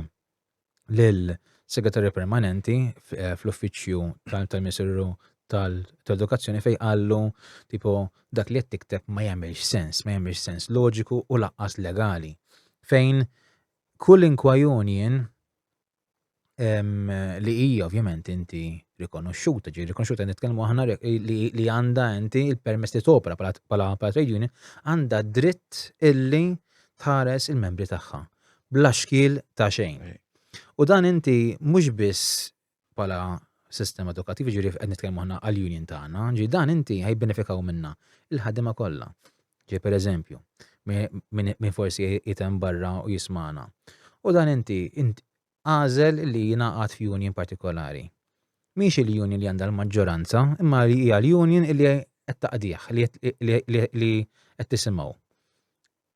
lil segretarju permanenti fl-uffiċċju tal-Ministeru tal-Edukazzjoni fejn qallu tipo dak li qed tikteb ma jagħmilx sens loġiku u laqqas legali. Fejn kull union li hija ovvjament inti rikonoxxuta, nitkellmu aħna li għandha inti il-permess li topra bħala trade union għandha dritt illi tħares il-membri tagħha bla xkil ta' xejn. U dan inti mhux biss bħala sistema edukattiv ġifieri qed nitkellmu aħna għall-union tagħna, dan inti ħajbenefikaw minnha il-ħaddiema kollha. Pereżempju, min forsi jitem barra u jismana. U dan inti għażel li jingħaqad f'union partikolari. Mhix il-union li għandha l-maġġoranza, imma li hija l-union li qed taqdih, li qed tisimgħu.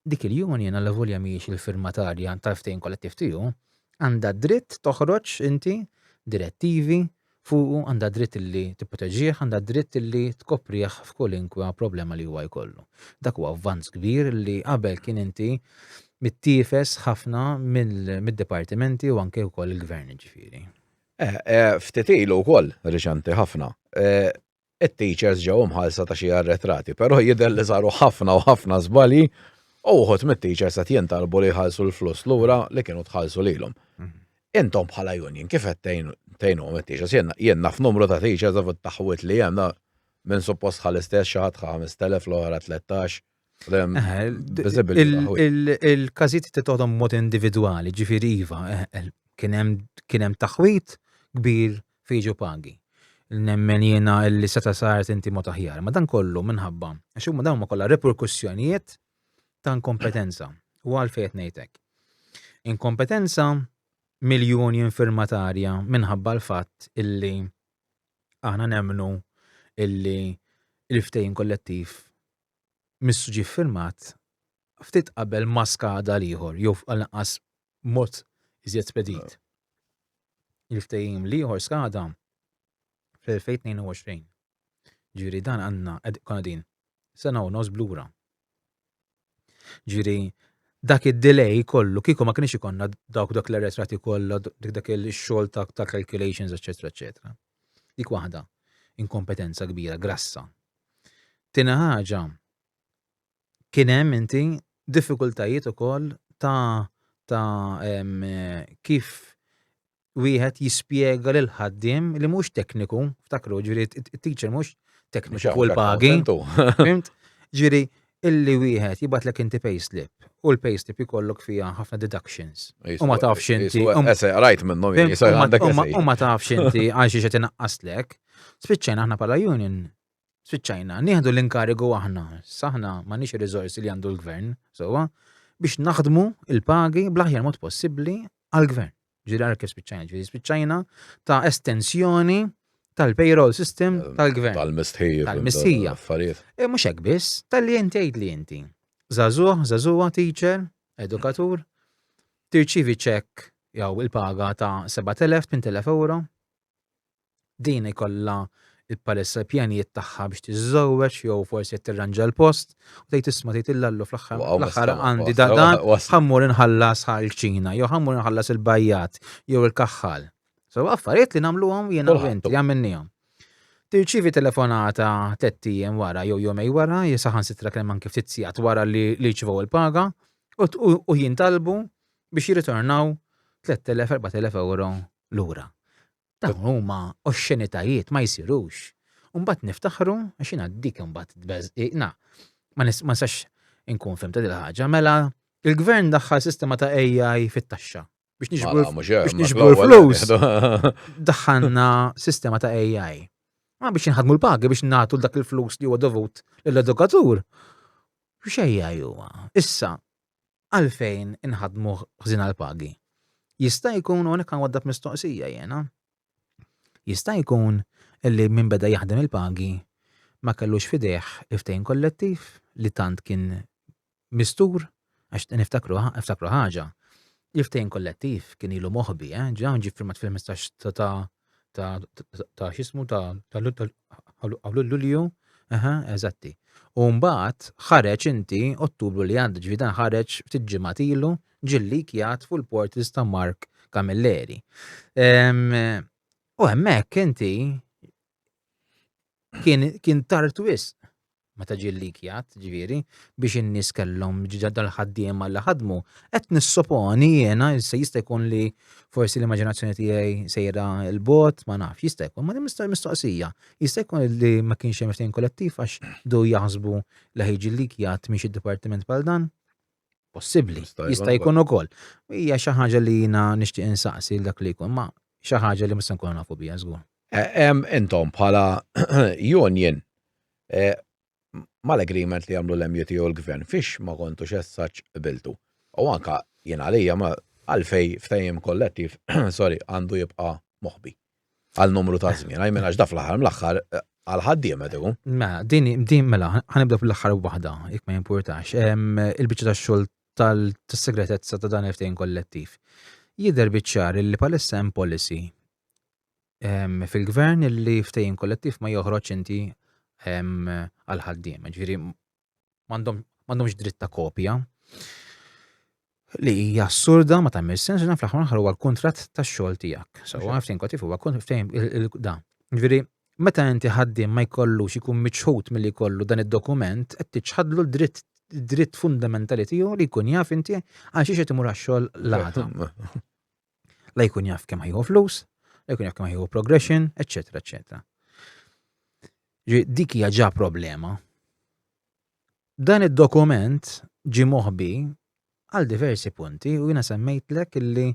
Dik il-union alla volja mhijiex il-firmatarja tal-ftehim kollettiv tiegħu, għandha dritt toħroġ inti direttivi fuq għandha dritt li tipproteġih, għandha dritt li tkoprih f'kolinkwa problema li huwa jkollu. Dak huwa avvanz kbir li qabel kien inti mittiefes ħafna mid-dipartimenti u anke wkoll il-gvern ġifieri. Ftit ilu wkoll riċenti ħafna. It-teachers ġew mħallsa ta' xi arretrati, però jidher li saru ħafna u ħafna żbalji Uħot mit-teachers qed jintalbu li jħallsu l-flus lura li kienu tħallsu lilhom. Intom bħala union kif qed tgħinhom it-teachers? Jien naf numru ta' teachers għav taħwit li hemm minn suppost ħall-istess xi ħadd 5,000 l-oħra 13. Il-każijiet titgħodhom mod individwali, ġifieri iva, kien hemm taħwit kbir fiġu pagi. Nemmen jiena li seta saret inti mod aħjar. Ma dan kollu minħabba għax huma dawn ma kollha reperkussjonijiet ta' inkompetenza. U għalfejn qed ngħidlek. Inkompetenza mill-union firmatarja minħabba l-fatt illi aħna nemmnu illi il-ftehim kollettiv missu ġie firmat ftit qabel ma skada ieħor jew għal-inqas mod iżjed spedit. Il-ftehim ieħor skada fl-2022. Ġiri dan għandna konna din sena u nos blura. Ġiri dak id-delay kollu kieku ma kienx ikonna dak l-arretrati kollha dak il-xogħol ta' calculations eċetera eċetera. Dik waħda inkompetenza kbira grassa. Tina ħaġa kien hemm inti diffikultajiet ukoll ta' kif wieħed jispjega lil ħaddiem li mhux tekniku, ftakru ġieri it-teacher mhux tekniku u l-pagi. Fimt? Ġieri illi wieħed jibatlek inti payslip u l-payslip ikollok fiha ħafna deductions. U ma tafx inti. Rajt minnhom u ma tafx inti għal xi qed inaqqaslek. Spiċċajna aħna bħala union, spiċċajna nieħdu l-inkarigu aħna, saħna m'għandniex ir-riżorsi li għandu l-gvern, sewwa biex naħdmu il-pagi bl-aħjar mod possibbli għall-gvern. Ġirar kif spiċċajna ta' estensjoni tal-payroll system tal-gvern. Tal-mistħija. Mhux hekk biss, tal-li inti għid li inti. Żagħżugħa teacher, edukatur, tirċivi ċekk jew il-paga ta' 7,000, 8,000 euro. Din ikollha il-palissa pjanijiet tagħha biex tiżżewweġ jew forsi qed tirranġa l-post u tgħid isma' tgħid illallu fl-aħħar għandi dan ħammur inħallas ħal-ċina jew ħammur inħallas il-bajjat jew il-kaħħal. So affarijiet li nagħmluhom jiena u inti għamilnihom. Tirċievi telefonata 3 ijiem wara jew jumej wara saħansitra kemm anke ftit sigħat wara li ċivew il-paga u jintalbu biex jirritornaw 3,000 4,000 euro lura. Dawn huma oxxenitajiet ma jsirux. Mbagħad niftaħru għax jiena dik imbagħad ma nistax inkun fimta din ħaġa mela il-gvern daħħal sistema ta' AI fit-taxxa biex niġbru flus. Daħħalna sistema ta' AI. Ma biex inħadmu l-pagi biex nagħtu dak il-flus li huwa dovut lill-edukatur. X'AI huwa? Issa għalfejn inħadmu ħżina l-pagi. Jista' jkun hawnhekk wadab mistoqsija jiena. Jista' jkun illi min beda jaħdem il-pagi ma kellux fideh il-ftehim kollettiv li tant kien mistur għax niftakru ħaġa. Il-ftehim kollettiv kien ilu moħbi, ġa ġie firmat fil-15 ta' x'ismu ta' Lulju, eżatti. U mbagħad ħareġ inti Ottubru li għandu ġifieri dan ħareġ ftit ġimgħat ilu ġillik jgħat fuq il-portals ta' Mark Camilleri. U hemmhekk inti kien tar twist meta ġillik jgħat ġifieri biex in-nies kellhom dal-ħaddiema li ħadmu qed nissoponi jiena se jista' jkun li forsi l-immaġinazzjoni tiegħi sejra l-bot ma nafx jista' jkun ma din mistoqsija. Jista' jkun li ma kienx hemm ftehim kollettiv għax du jaħsbu li ħejġillik jgħat miex id-dipartiment bħal dan? Possibbli. Jista' jkun ukoll. Hija xi ħaġa li jiena nixtieq insaqsi dak li jkun ma xi ħaġa li mista nkunu nafu biha żgur. Intom bħala union mal-agreement li għamlu l-MUT u l-gvern fiex ma kontux as-such qbiltu. U anka jien għalija ma għalfej ftehim kollettiv għandu jibqa' moħbi għal numru ta' żmien. Għajmen għax da fl-aħħar għal-ħaddiem qed ikun. Ma din mela ħanibda fl-aħħar waħda jekk ma jimpurtax. Il-biċċa tax-xogħol tas-segretezza ta' dan il-ftehim kollettiv. Jidher biċ-ċar li palissa hemm policy fil-gvern li ftehim kollettiv ma joħroġ inti għal-ħaddiem. Ġifieri m'għandhomx dritt ta' kopja li hija assurda ma tagħmel sens dan fl-aħħar huwa l-kuntratt tax-xogħol tiegħek. Sewwa ftehim kollettiv huwa ftehim da. Ġifieri meta inti ħaddiem ma jkollux ikun miċħud milli jkollu dan id-dokument qed tiċħadlu l-dritt dritt fundamentali tiegħu li jkun jaf inti għal xi qed imur għax-xogħol l-għada. La jkun jaf kemm ħajħu flus, la jkun jaf kemm ħajħu progression, eċetera, eċetera. Dik hija ġa problema. Dan id-dokument ġi moħbi għal diversi punti u jiena semmejtlek illi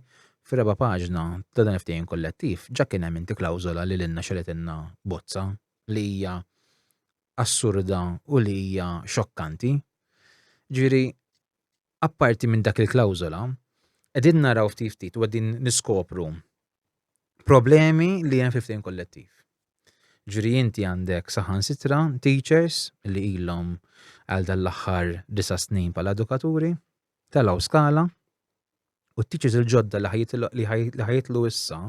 f'reba paġna ta' dan ftehim kollettiv ġa kien hemm inti klawżola li lilna xeletilna bozza li hija assurda u li hija xokkanti. Ġifieri apparti minn dak il-klawżola qegħdin naraw ftit u qegħdin niskopru problemi li hemm fil-ftehim kollettiv. Ġifieri inti għandek saħansitra teachers li ilhom għal dal-aħħar 9 snin bħala edukaturi telgħu skala u t-teachers il-ġodda li ħajitlu issa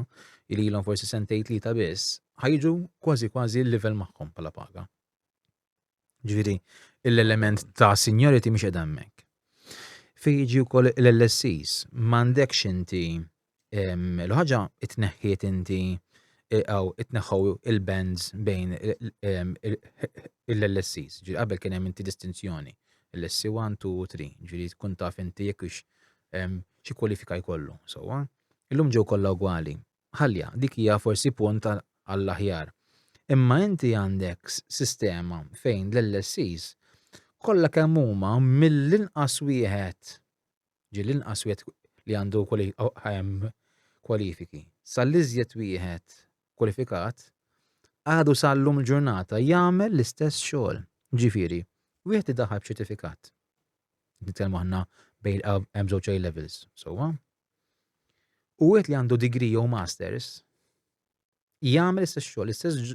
li ilhom forsi sentejn tlieta biss ħajġu kważi l-livell magħhom bħala paga. Ġifieri l-element ta' seniority mhix qed hemmhekk. Fejn jiġi wkoll l-LSCs m'għandekx inti l-ħaġa itneħħiet inti aw itneħħu il-bands bejn l-LSCs. Ġifieri qabel kien hemm inti distinzjoni. LSC 1, 2 u 3. Ġifieri tkun taf inti jekk xi kwalifika jkollu. Sewwa. Illum ġew kollha ugwali. Ħallja, dik hija forsi punt għall-aħjar. Imma inti għandek sistema fejn l-LSCs kollha kemm huma mill-inqas wieħed l-inqas wieħed li għandu kwalifiki sal-iżjed wieħed kwalifikat għadu sal-lum il-ġurnata jagħmel l-istess xogħol. Ġifieri, wieħed idaħħal b'ċertifikat. Nitkellmu aħna bejn hemm żewġ A-levels, sewwa. U wieħed li għandu degree jew masters jagħmel l-istess xogħol,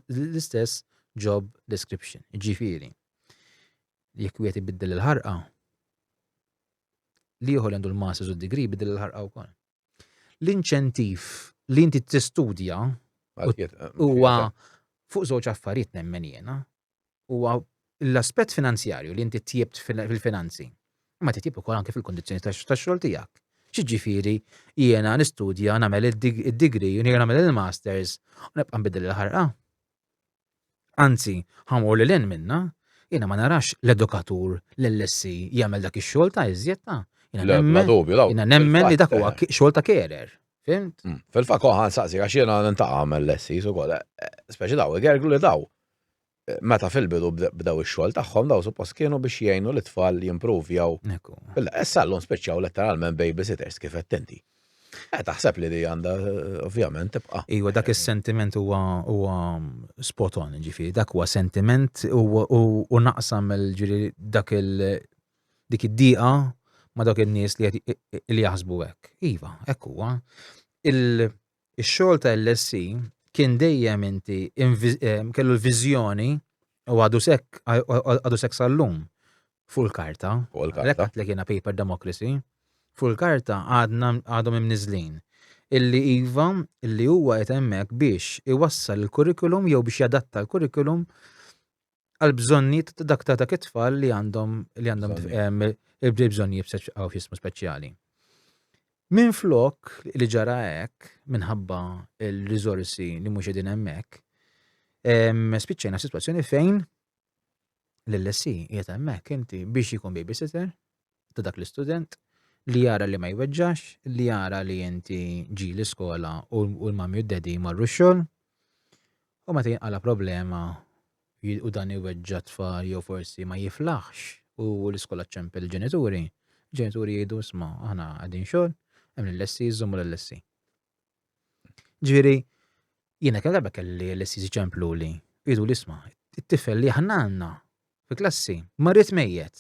l-istess job description. Ġifieri, jekk wieħed ibiddel il-ħarqa, li ieħor għandu l-masters u d-degree ibiddel il-ħarqa wkoll. L-inċentiv li inti tistudja huwa fuq żewġ affarijiet nemmen jiena. Huwa l-aspett finanzjarju li inti tjiebt fil-finanzi. Ma titjib ukoll anke fil-kondizzjoni tax-xogħol tiegħek. Xiġifieri jiena nistudja nagħmel id-degree u nagħmel il-masters u nibqa' nbiddel il-ħarqa. Anzi, ħamur lil hinn minna, jiena ma narax l-edukatur l-LSC jagħmel dak ix-xogħol ta' iżjed ta'. Jiena nemmen li dak huwa xogħol ta' carer. Fimt? Fil-fatt ħan saqsi għax jiena nintaqa' mill-LSCs ukoll, speċi daw igerglu li daw. Meta fil-bidu bdew ix-xogħol tagħhom daw suppost kienu biex jgħinu l-itfal jimprovjaw. Issa llum spiċċaw letteralment babysitters kif qed inti. Taħseb li għandha ovvjament tibqa'. Iwa dak is-sentiment huwa spot on, ġifieri, dak huwa sentiment u naqsam dik id-dieqa ma dak in-nies li jaħsbu hekk. Iva, hekk huwa. Ix-xogħol ta' LSC kien dejjem inti kellu l-viżjoni u għadu sekk sal-lum full karta. Lekk li kiena paper democracy. Full karta għadhom imniżlin. Illi iva, illi huwa qed hemmhekk biex iwassal il-kurrikulum jew biex jadatta l-kurrikulum għal bżonnijiet dak ta' it-tfal li għandhom bżonnijiet speċjali. Minflok li ġara hekk minħabba l-riżorsi li mhux qegħdin hemmhekk, spiċċejna f'sitwazzjoni fejn l-LSC qiegħed hemmhekk inti biex ikun babysitter ta' dak l-istudent li jara li ma jweġġax, li jara li inti ġi l-iskola u l-mami u d-dedi marru x-xogħol u meta jinqala problema u dan iweġġa tfal jew forsi ma jiflaħx u l-iskola ċempel il-ġenituri jgħidu isma' aħna qegħdin xogħol hemm l-LSC jżommu l-LSC. Ġifieri jiena kemm darba kelli l-LSC ċemplu li jgħidu l-isma' it-tifel li aħna għandna fi klassi marrit mejjed.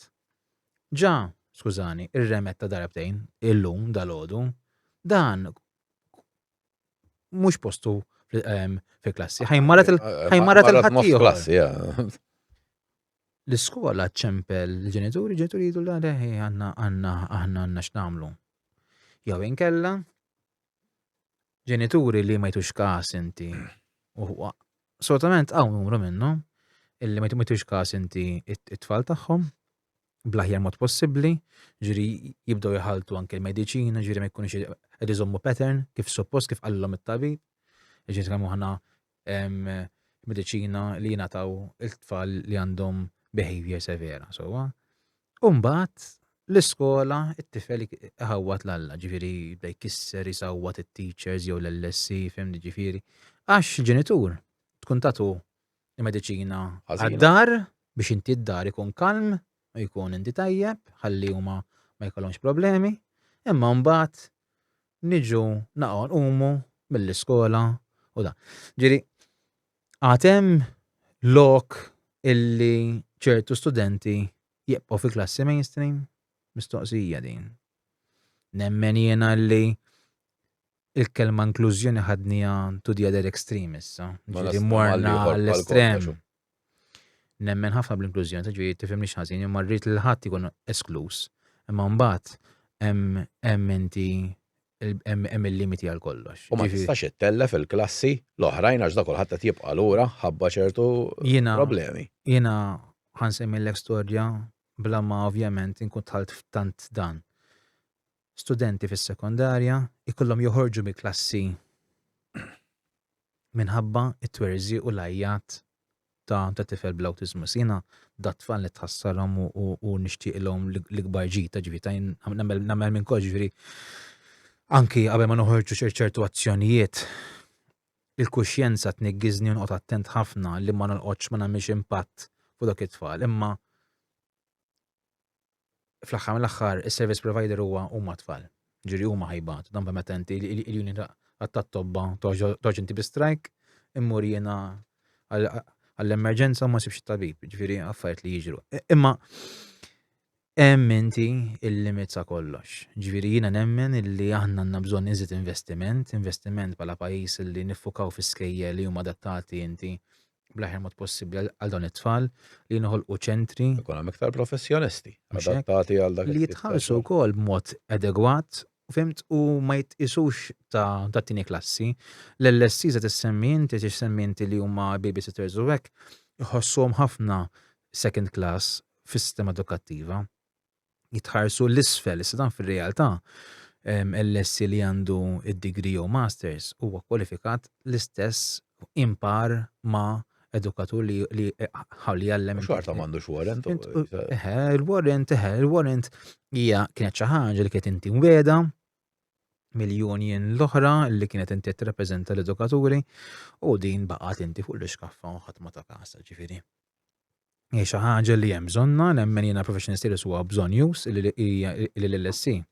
Ġa, skużani, ir-remet ta' darbtejn illum dal-għodu dan mhux postu fi klassi. Ħajmarat il-ħadd ieħor. L-iskola ċempel il-ġenituri jgħidu la għandna x'nagħmlu. Jew inkella ġenituri li ma jtux każ inti assolutament hawn numru minnhom illi ma jtux każ inti it-tfal tagħhom bl-aħjar mod possibbli, ġieri jibdew jħalltu anke l-mediċina, ġieri ma jkunux qed iżommu pattern kif suppost kif qallhom it-tabib. Ġieri kemm aħna mediċina li jingħataw il-tfal li għandhom behavior severa, sewwa. U mbagħad l-iskola it-tifel iħawwat l-alla, ġifieri jibda jkisser isawwat it-teachers jew l-LSC fehmni ġifieri. Għax il-ġenitur tkun tagħtu il-mediċina Ħażina. għad-dar biex inti d-dar ikun kalm u jkun inti tajjeb, ħalli huma ma jkollhomx problemi, imma mbagħad niġu naqgħu nqumu mill-iskola u da. Ġieri għad hemm lok illi ċertu studenti jibqgħu fi klassi mainstream, mistoqsija din. Nemmen jiena li il-kelma inklużjoni ħadnija to the other extreme issa. Ġieri morna għall-estrem. Nemmen ħafna bl-inklużjoni, ġieri tifhimni x'ħażin, imma rrid li ħadd ikun esklus. Imma mbagħad hemm inti hemm il-limiti għal kollox. U ma tistax ittellef il-klassi l-oħrajn għax dak kulħadd qed jibqa' lura ħabba ċertu problemi. Jiena ħansemmilek storja bla ma ovvjament inkun tħalt f'tant dan. Studenti fis-sekondarja ikollhom joħorġu mill-klassi minħabba it-twerżi u l-ajjat ta' tifel bl-awtiżmu. Jiena dat tfal li tħassarhom u nixtieqilhom l-ikbar ġita ġifieri nagħmel minn kol ġifieri anki qabel ma noħorġu ċertu azzjonijiet il-kuxjenza tniggiżni u noqgħod attent ħafna li ma nolqodx ma nagħmilx impatt fuq dak it-tfal. Imma fl-aħħar mill-aħħar is-service provider huma tfal. Ġieri huma ħajbat. Dan meta inti il-union tat-tobba toħroġ inti bi-strike, immur jiena għall-emerġenza ma sibx tabib, ġifieri affarijiet li jiġru. Imma hemm inti il-limit sa kollox. Ġifieri jiena nemmen illi aħna għandna bżonn iżid investiment bħala pajjiż illi niffukaw fi-skejjel li huma adattati inti bl-aħjar mod possibbli għal dawn it-tfal li noħolqu ċentri. Ikun hemm iktar professjonisti adattati għal dak li jitħallsu wkoll b'mod adegwat, fimt, u ma jitqisux ta' tieni klassi. L-LSC se tissemmi inti li huma babysitters u hekk iħossuhom ħafna second class fis-sistema edukattiva. Jitħarsu l-isfel, issa dan fir-realtà LSC li għandu id-degree u masters huwa kwalifikat l-istess impar ma' edukatur li ħawli jgħallem. Xorta m'għandux warrant. Il-warrant hija kienet xi ħaġa li kienet inti weda mill-union l-oħra li kienet inti tirrappreżenta l-edukaturi u din baqgħet inti fuq l-iskaffa u ħadd ma ta' kasa ġifieri. Hija xi ħaġa li hemm bżonna nemmen jiena professionist huwa bżonn use li l-LSC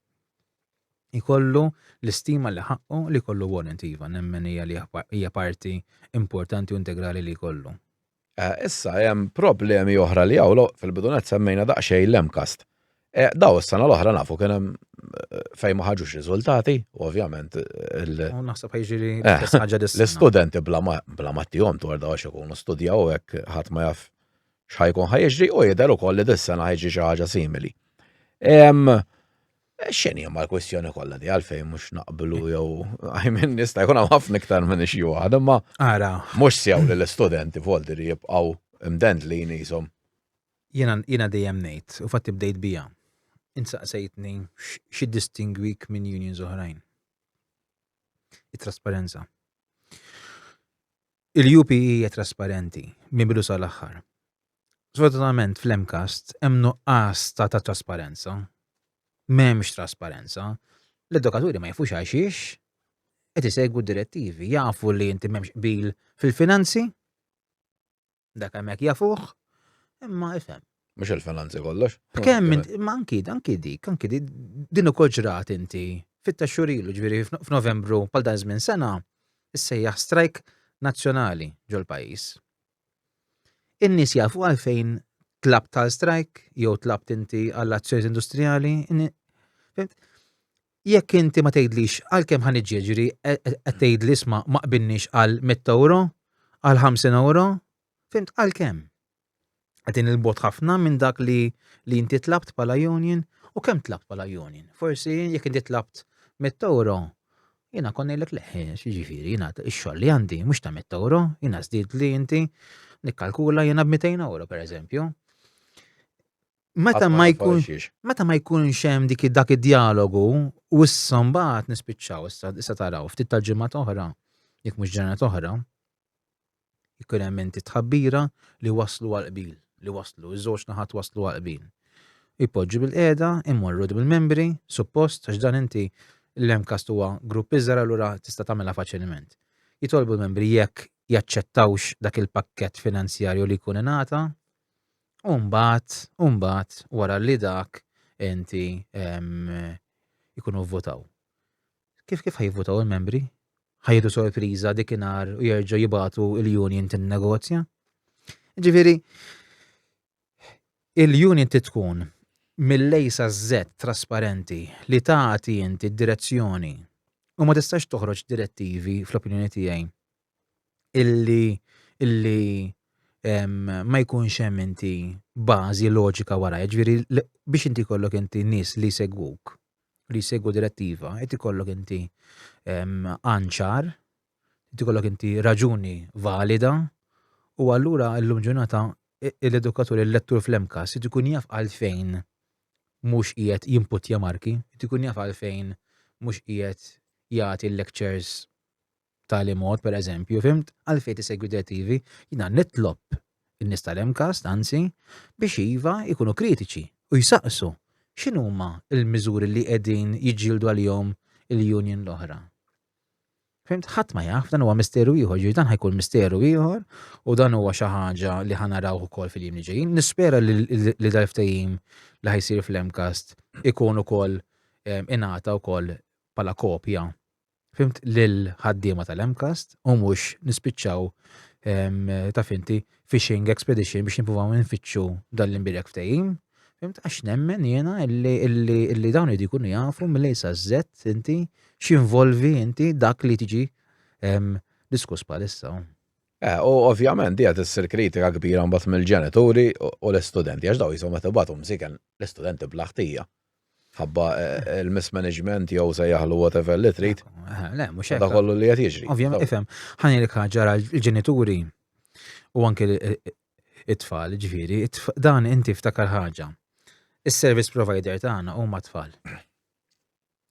ikollu l-istima li ħaqqu li kollu warrant iva, nemmen hija parti importanti u integrali li jkollu. Issa hemm problemi oħra li hawn fil-bidunet semmejna daqsxejn l-Emcast. Daw is-sena l-oħra nafu kien hemm fejn ma ħaġux riżultati, ovvjament naħseb ħajġri l-istess ħaġa l-istudenti bla ma tihom dwar daw ikunu studjaw hekk ħadd ma jaf x'ħajkun ħajġri u jidher ukoll li dis-sena ħajġri xi ħaġa simili. X'inhi ma l-kwestjoni kollha di għalfejn mhux naqblu jew għajmin nista' jkun hemm ħafna iktar minn xi waħda, imma mhux sew li l-istudenti folder jibqgħu imdendlin ishom. Jiena dejjem ngħid u fatti bdejt biha. Insaqsejtni xi distingwik minn unions oħrajn. It-trasparenza. Il-UPE hija trasparenti minn bidu sal-aħħar. Sfortunatament fl-Emcast hemm nuqqas ta' trasparenza. M'hemmx trasparenza. L-edukaturi ma jafux għaxiex qed isegwu d-direttivi, jafu li inti m'hemmx qbil fil-finanzi, dak hemmhekk jafuh, imma ifhem. Mhux il-finanzi kollox. Kemm ma anki din ukoll ġrat inti fit-taxxur ilu ġifieri f'Novembru bħal dan żmien sena issejjaħ strajk nazzjonali ġol pajjiż. In-nies jafu għalfejn tlab tal-strajk jew tlabt inti għall-azzjonijiet industrijali. Jekk inti ma tgħidlix għalkemm ħaniġġieli qed tgħidli isma' ma qbilniex għal 100 euro, għal 50 euro, fimt għalkemm. Qed inilbot ħafna minn dak li inti tlabt bħala union u kemm tlabt bħala union. Forsi jekk inti tlabt 100 euro, jiena konna ngħidlek leħ, xiġifieri jiena x-xogħol li għandi mhux ta' 100 euro, jiena żdied li inti nikkalkula jiena b'200 euro pereżempju. Meta ma jkunx hemm dak id-dialogu u issa mbagħad nispiċċaw issa taraw ftit tal-ġimgħat oħra, jekk mhux ġranet oħra, jkun hemm inti tħabbira li waslu għal qbil, li waslu, iż-żewġ naħat waslu għal qbil. Ipoġġu bil-qiegħda, immorru bil-membri, suppost, għax dan inti l-Lemcast huwa grupp iżgħar allura tista' tagħmilha faċilment. Jitolbu l-membri jekk jaċċettawx dak il-pakkett finanzjarju li jkun ingħata, u mbagħad wara li dak inti ikunu vvotaw. Kif ħajvvotaw il-membri? Ħajdu sorpriża dikinhar u jerġgħu jibgħatu il-union tin-negozja? Ġifieri, il-union tkun mill-A sa Z trasparenti li tagħti inti d-direzzjoni u ma tistax toħroġ direttivi fl-opinjoni tiegħi illi ma jkunx hemm inti bażi loġika wara. Ġifieri biex inti kollok inti nies li segwuk, li segwu direttiva, qed ikollok inti anċar, qed ikollok inti raġuni valida u allura llum ġurnata l-edukatur il-lettur fl-Lemcast qed ikun jaf għalfejn mhux qiegħed jinputja marki, qed ikun jaf għalfejn mhux qiegħed jagħti l-lectures tali mod pereżempju, fimt? Għalfejn tisegwi direttivi, jiena nitlob in-nies tal-Lemcast anzi biex iva jkunu kritiċi u jsaqsu x'inhuma l-miżuri li qegħdin jiġġieldu għalihom il-union l-oħra. Fimt? Ħadd ma jaf, dan huwa misteru ieħor, ġifieri dan ħajkun misteru ieħor u dan huwa xi ħaġa li ħanaraw ukoll fil-jiem li ġejjin. Nispera li dal-ftehim li ħajsir fl-Lemcast ikun ukoll ingħata wkoll bħala kopja, fimt, lil ħaddiema tal-Lemcast u mhux nispiċċaw taf inti fishing expedition biex nippruvaw nfittxu dal-imbirek ftehim. Fimt, għax nemmen jiena illi dawn qed jkunu jafu mill-A sa Z inti x'involvi inti dak li tiġi diskuss bħalissa. U ovvjament diegħed issir kritika kbira mbagħad mill-ġenituri u l-istudenti għax daw jisom meta ibagħthom siken l-istudenti bl-aħtija. Ħabba il-mismanagement jew se jaħlu whatever li trid. Le, mhux hekk. Da kollu li qed jiġri. Ovvjament ifhem, ħanilek ħaġa l-ġenituri u anke it-tfal, ġifieri, dan inti ftakar ħaġa. Is-service provider tagħna huma tfal.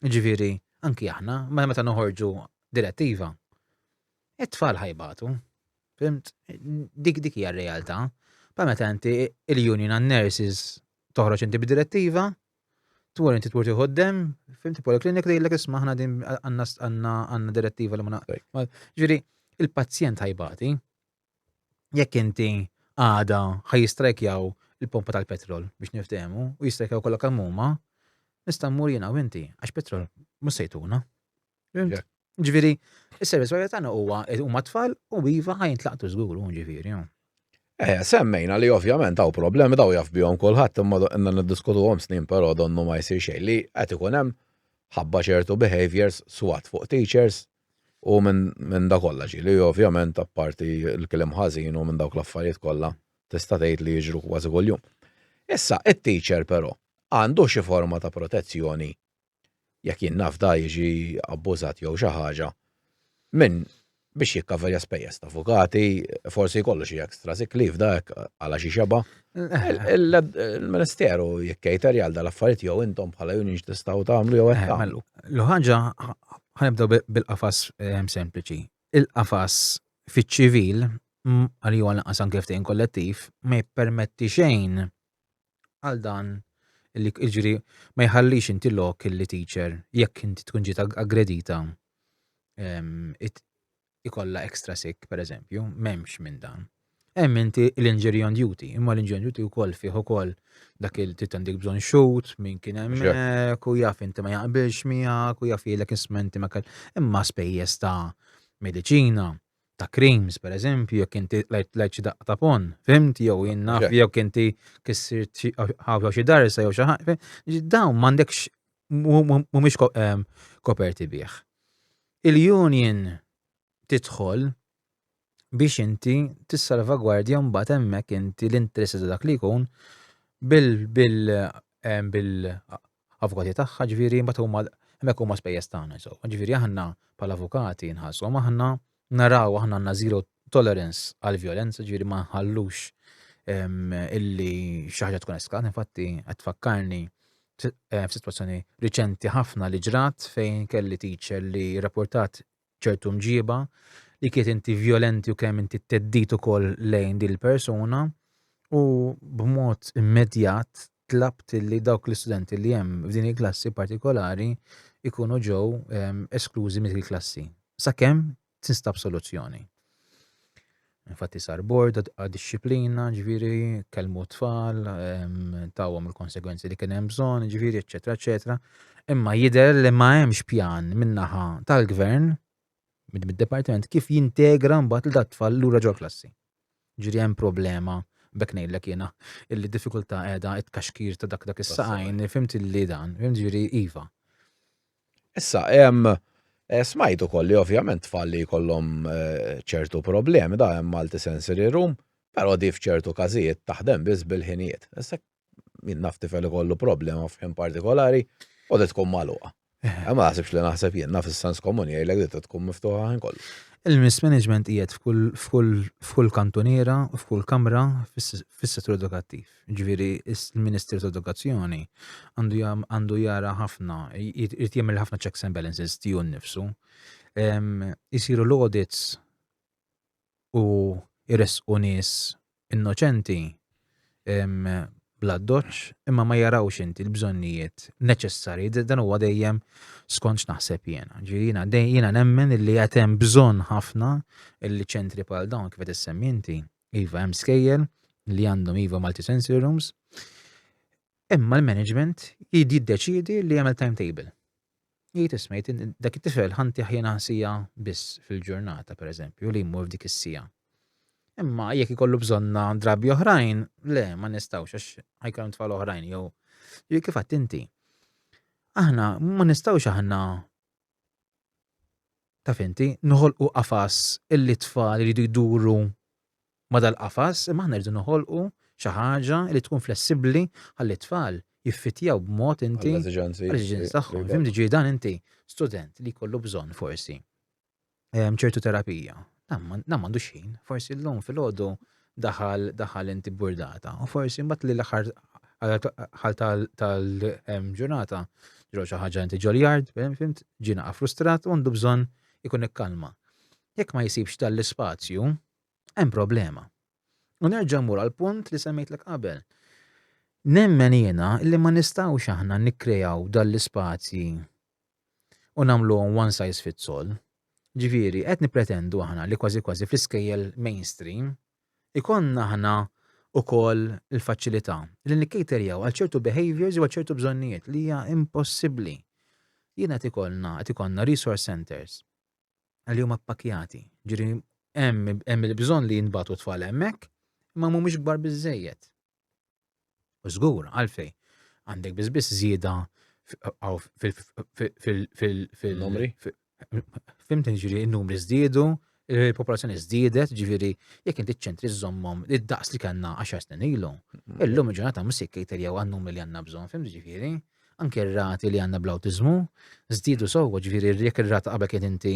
Ġifieri, anki aħna, meta noħorġu direttiva, it-tfal ħajbatu. Fimt? Dik hija r-realtà. Pa meta inti il-union għan-nurses toħroġ inti bid-direttiva, twur inti twur tiħoddem, fimt, poliklinik tgħidlek isma' aħna din għandna direttiva li ma ġifieri, il-pazjent ħajbati. Jekk inti għada ħajjistrajkjaw il-pompa tal-petrol biex niftehmu u jistrajkjaw kollha kemm huma, nista' mmur jiena u inti għax petrol mhux sejtuna. Ġifieri, is-servizz wara tagħna huma tfal u iva ħajntlaqtu żgur ġifieri. Semmejna li ovvjament hawn problemi daw jaf bihom kulħadd imma inna niddiskutuhom snin però donnu ma jsir xejn li qed ikun hemm ħabba ċertu behaviors swat fuq teachers u minn da kollha ġieli ovvjament apparti l-kliem ħażin u minn dawk l-affarijiet kollha tista' tgħid li jiġru kważi kuljum. Issa it-teacher però għandu xi forma ta' protezzjoni jekk jien naf da jiġi abbużat jew xi ħaġa minn biex jikkaverja spejjeż ta' avukati, forsi jkollu xi extra sick leave dak għala xi xeba. Il-Ministeru jikkejterja għal dal-affarijiet jew intom bħala union tistgħu tagħmlu jew hekk tagħmlu. L-ħaġa ħanibdew bil-qafas sempliċi. Il-qafas fiċ-ċivil għal huwa lanqas anke ftehim kollettiv ma jippermetti xejn għal dan li jiġri ma jħallix inti lok illi teacher jekk inti tkun ġiet aggredita ikolla extra sick pereżempju, m'hemmx minn dan. Hemm inti l-injury on duty, imma l-injury on duty wkoll fih ukoll dak il-trid għandek bżonn shoot min kien hemmhekk u jaf inti ma jaqbilx miegħek u jaf jgħidlek isma' inti ma kell imma spejjeż ta' mediċina ta' creams pereżempju jekk inti lejt xi daqqa ta' pon, fimt jew jien naf jekk inti kissirt ħaw xi darsa jew xi ħaġa, dawn m'għandekx mhumiex koperti bih. Il-union tidħol biex inti tissalvagwardja mbagħad hemmhekk inti l-interessi ta' dak li jkun bil-avukati tagħha ġifieri mbagħad huma hemmhekk huma spejjeż tagħna. Ġifieri aħna bħall-avukati nħallsu aħna naraw aħna għandna zero tolerance għal violenza ġifieri ma nħallux illi xi ħaġa tkun eskat. Infatti qed tfakkarni f'sitwazzjoni riċenti ħafna li ġrat fejn kelli teacher li rapportat ċertu mġiba li kiet inti violenti u kemm inti teddit ukoll lejn din il-persuna u b'mod immedjat tlabt li dawk l-istudenti li hemm f'din il-klassi partikolari ikunu ġew esklużi mill-klassi. Sakemm tinstab soluzzjoni. Infatti sar board għad-disciplina, ġifieri kellmu tfal, tawhom il-konsegwenzi li kien hemm bżonn, ġifieri eċetera, eċetera. Imma jidher li ma hemmx pjan min-naħa tal-gvern mid-dipartiment kif jintegra mbagħad il tfal lura ġew klassi. Ġifieri hemm problema bekk ngħidlek jiena illi diffikultà qiegħda it-kaxkir ta' dak is-saqajn, fimt illi dan, fimt ġifieri iva. Issa, smajtu kolli ovvjament tfalli jkollhom ċertu problemi, da hemm multisensory room, però di f'ċertu każijiet taħdem biss bil-ħinijiet. Issa min naf tifel ikollu problema f'ħin partikolari u tkun magħluqa. Ma naħsibx li naħseb jien naf is-sens komuni jgħidlek li tkun miftuħa ħin kollu. Il-mismanagement qiegħed f'kull kantuniera u f'kull kamra fis-settur edukattiv. Ġifieri il-Ministru tal-Edukazzjoni għandu jara ħafna, jrid jagħmel ħafna checks and balances tiegħu nnifsu. Isiru l-audits u jresqu nies innoċenti bla doċċ imma ma jarawx inti l-bżonnijiet neċessarji, dan huwa dejjem skont naħseb jiena. Jiena jiena nemmen illi qed hemm bżonn ħafna illi ċentri bħal dawn kif qed issemmi inti. Iva hemm skejjel li għandhom iva multisensory rooms, imma l-management jiddeċiedi li jagħmel timetable. Jgħid isma' dak it-tifel ħanti ħjena sija biss fil-ġurnata pereżempju li jmur f'dik is-sija. Imma jekk ikollu bżonna drabi oħrajn, le ma nistgħux għax ħajkun tfal oħrajn jew kif qatt inti. Aħna ma nistgħux aħna taf inti noħolqu qafas illi tfal iridu jduru ma dal-qafas, imma aħna rridu noħolqu xi ħaġa li tkun flessibbli ħalli tfal jiffitjaw b'mod inti għall-eżiġenzi tagħhom. Fimti ġie dan inti student li jkollu bżonn forsi ċertu terapija. Dan m'għandux ħin, forsi llum filgħodu daħal inti burdata u forsi mbagħad li l-aħħar ħal tal-ġurnata ġew xi ħaġa inti ġoljard, fimt, ġina frustrat u għandu bżonn ikun ikkalma. Jekk ma jsibx tal-ispazju, hemm problema. U nerġa' mmur għall-punt li semmejtlek qabel. Nemmen jiena illi ma nistgħux aħna nikkreaw dal-ispazji u nagħmluhom one size fits all. Ġifieri qed nippretendu aħna li kważi fl-iskejjel mainstream ikonna aħna ukoll il-faċilità li nikkejterjaw għal ċertu behaviors u għal ċertu bżonnijiet li hija impossibbli. Jiena qed ikollna resource centers li huma ppakjati. Ġifieri hemm il-bżonn li jinbagħtu tfal hemmhekk imma mhumiex kbar biżżejjed. U żgur għalfejn għandek biss żieda Numri? Fimtin ġifieri n-numri żdiedu, il-popolazzjoni żdiedet, ġifieri jekk inti ċ-ċentri żommhom id-daqs li kellna 10 snin ilu. Illum il-ġurnata mhux se jkejterjaw għan-numri li għandna bżonn, fimt ġifieri? Anke r-rati li għandna bl-awtiżmu żdiedu sewwa, ġifieri jekk ir-rata qabel kien inti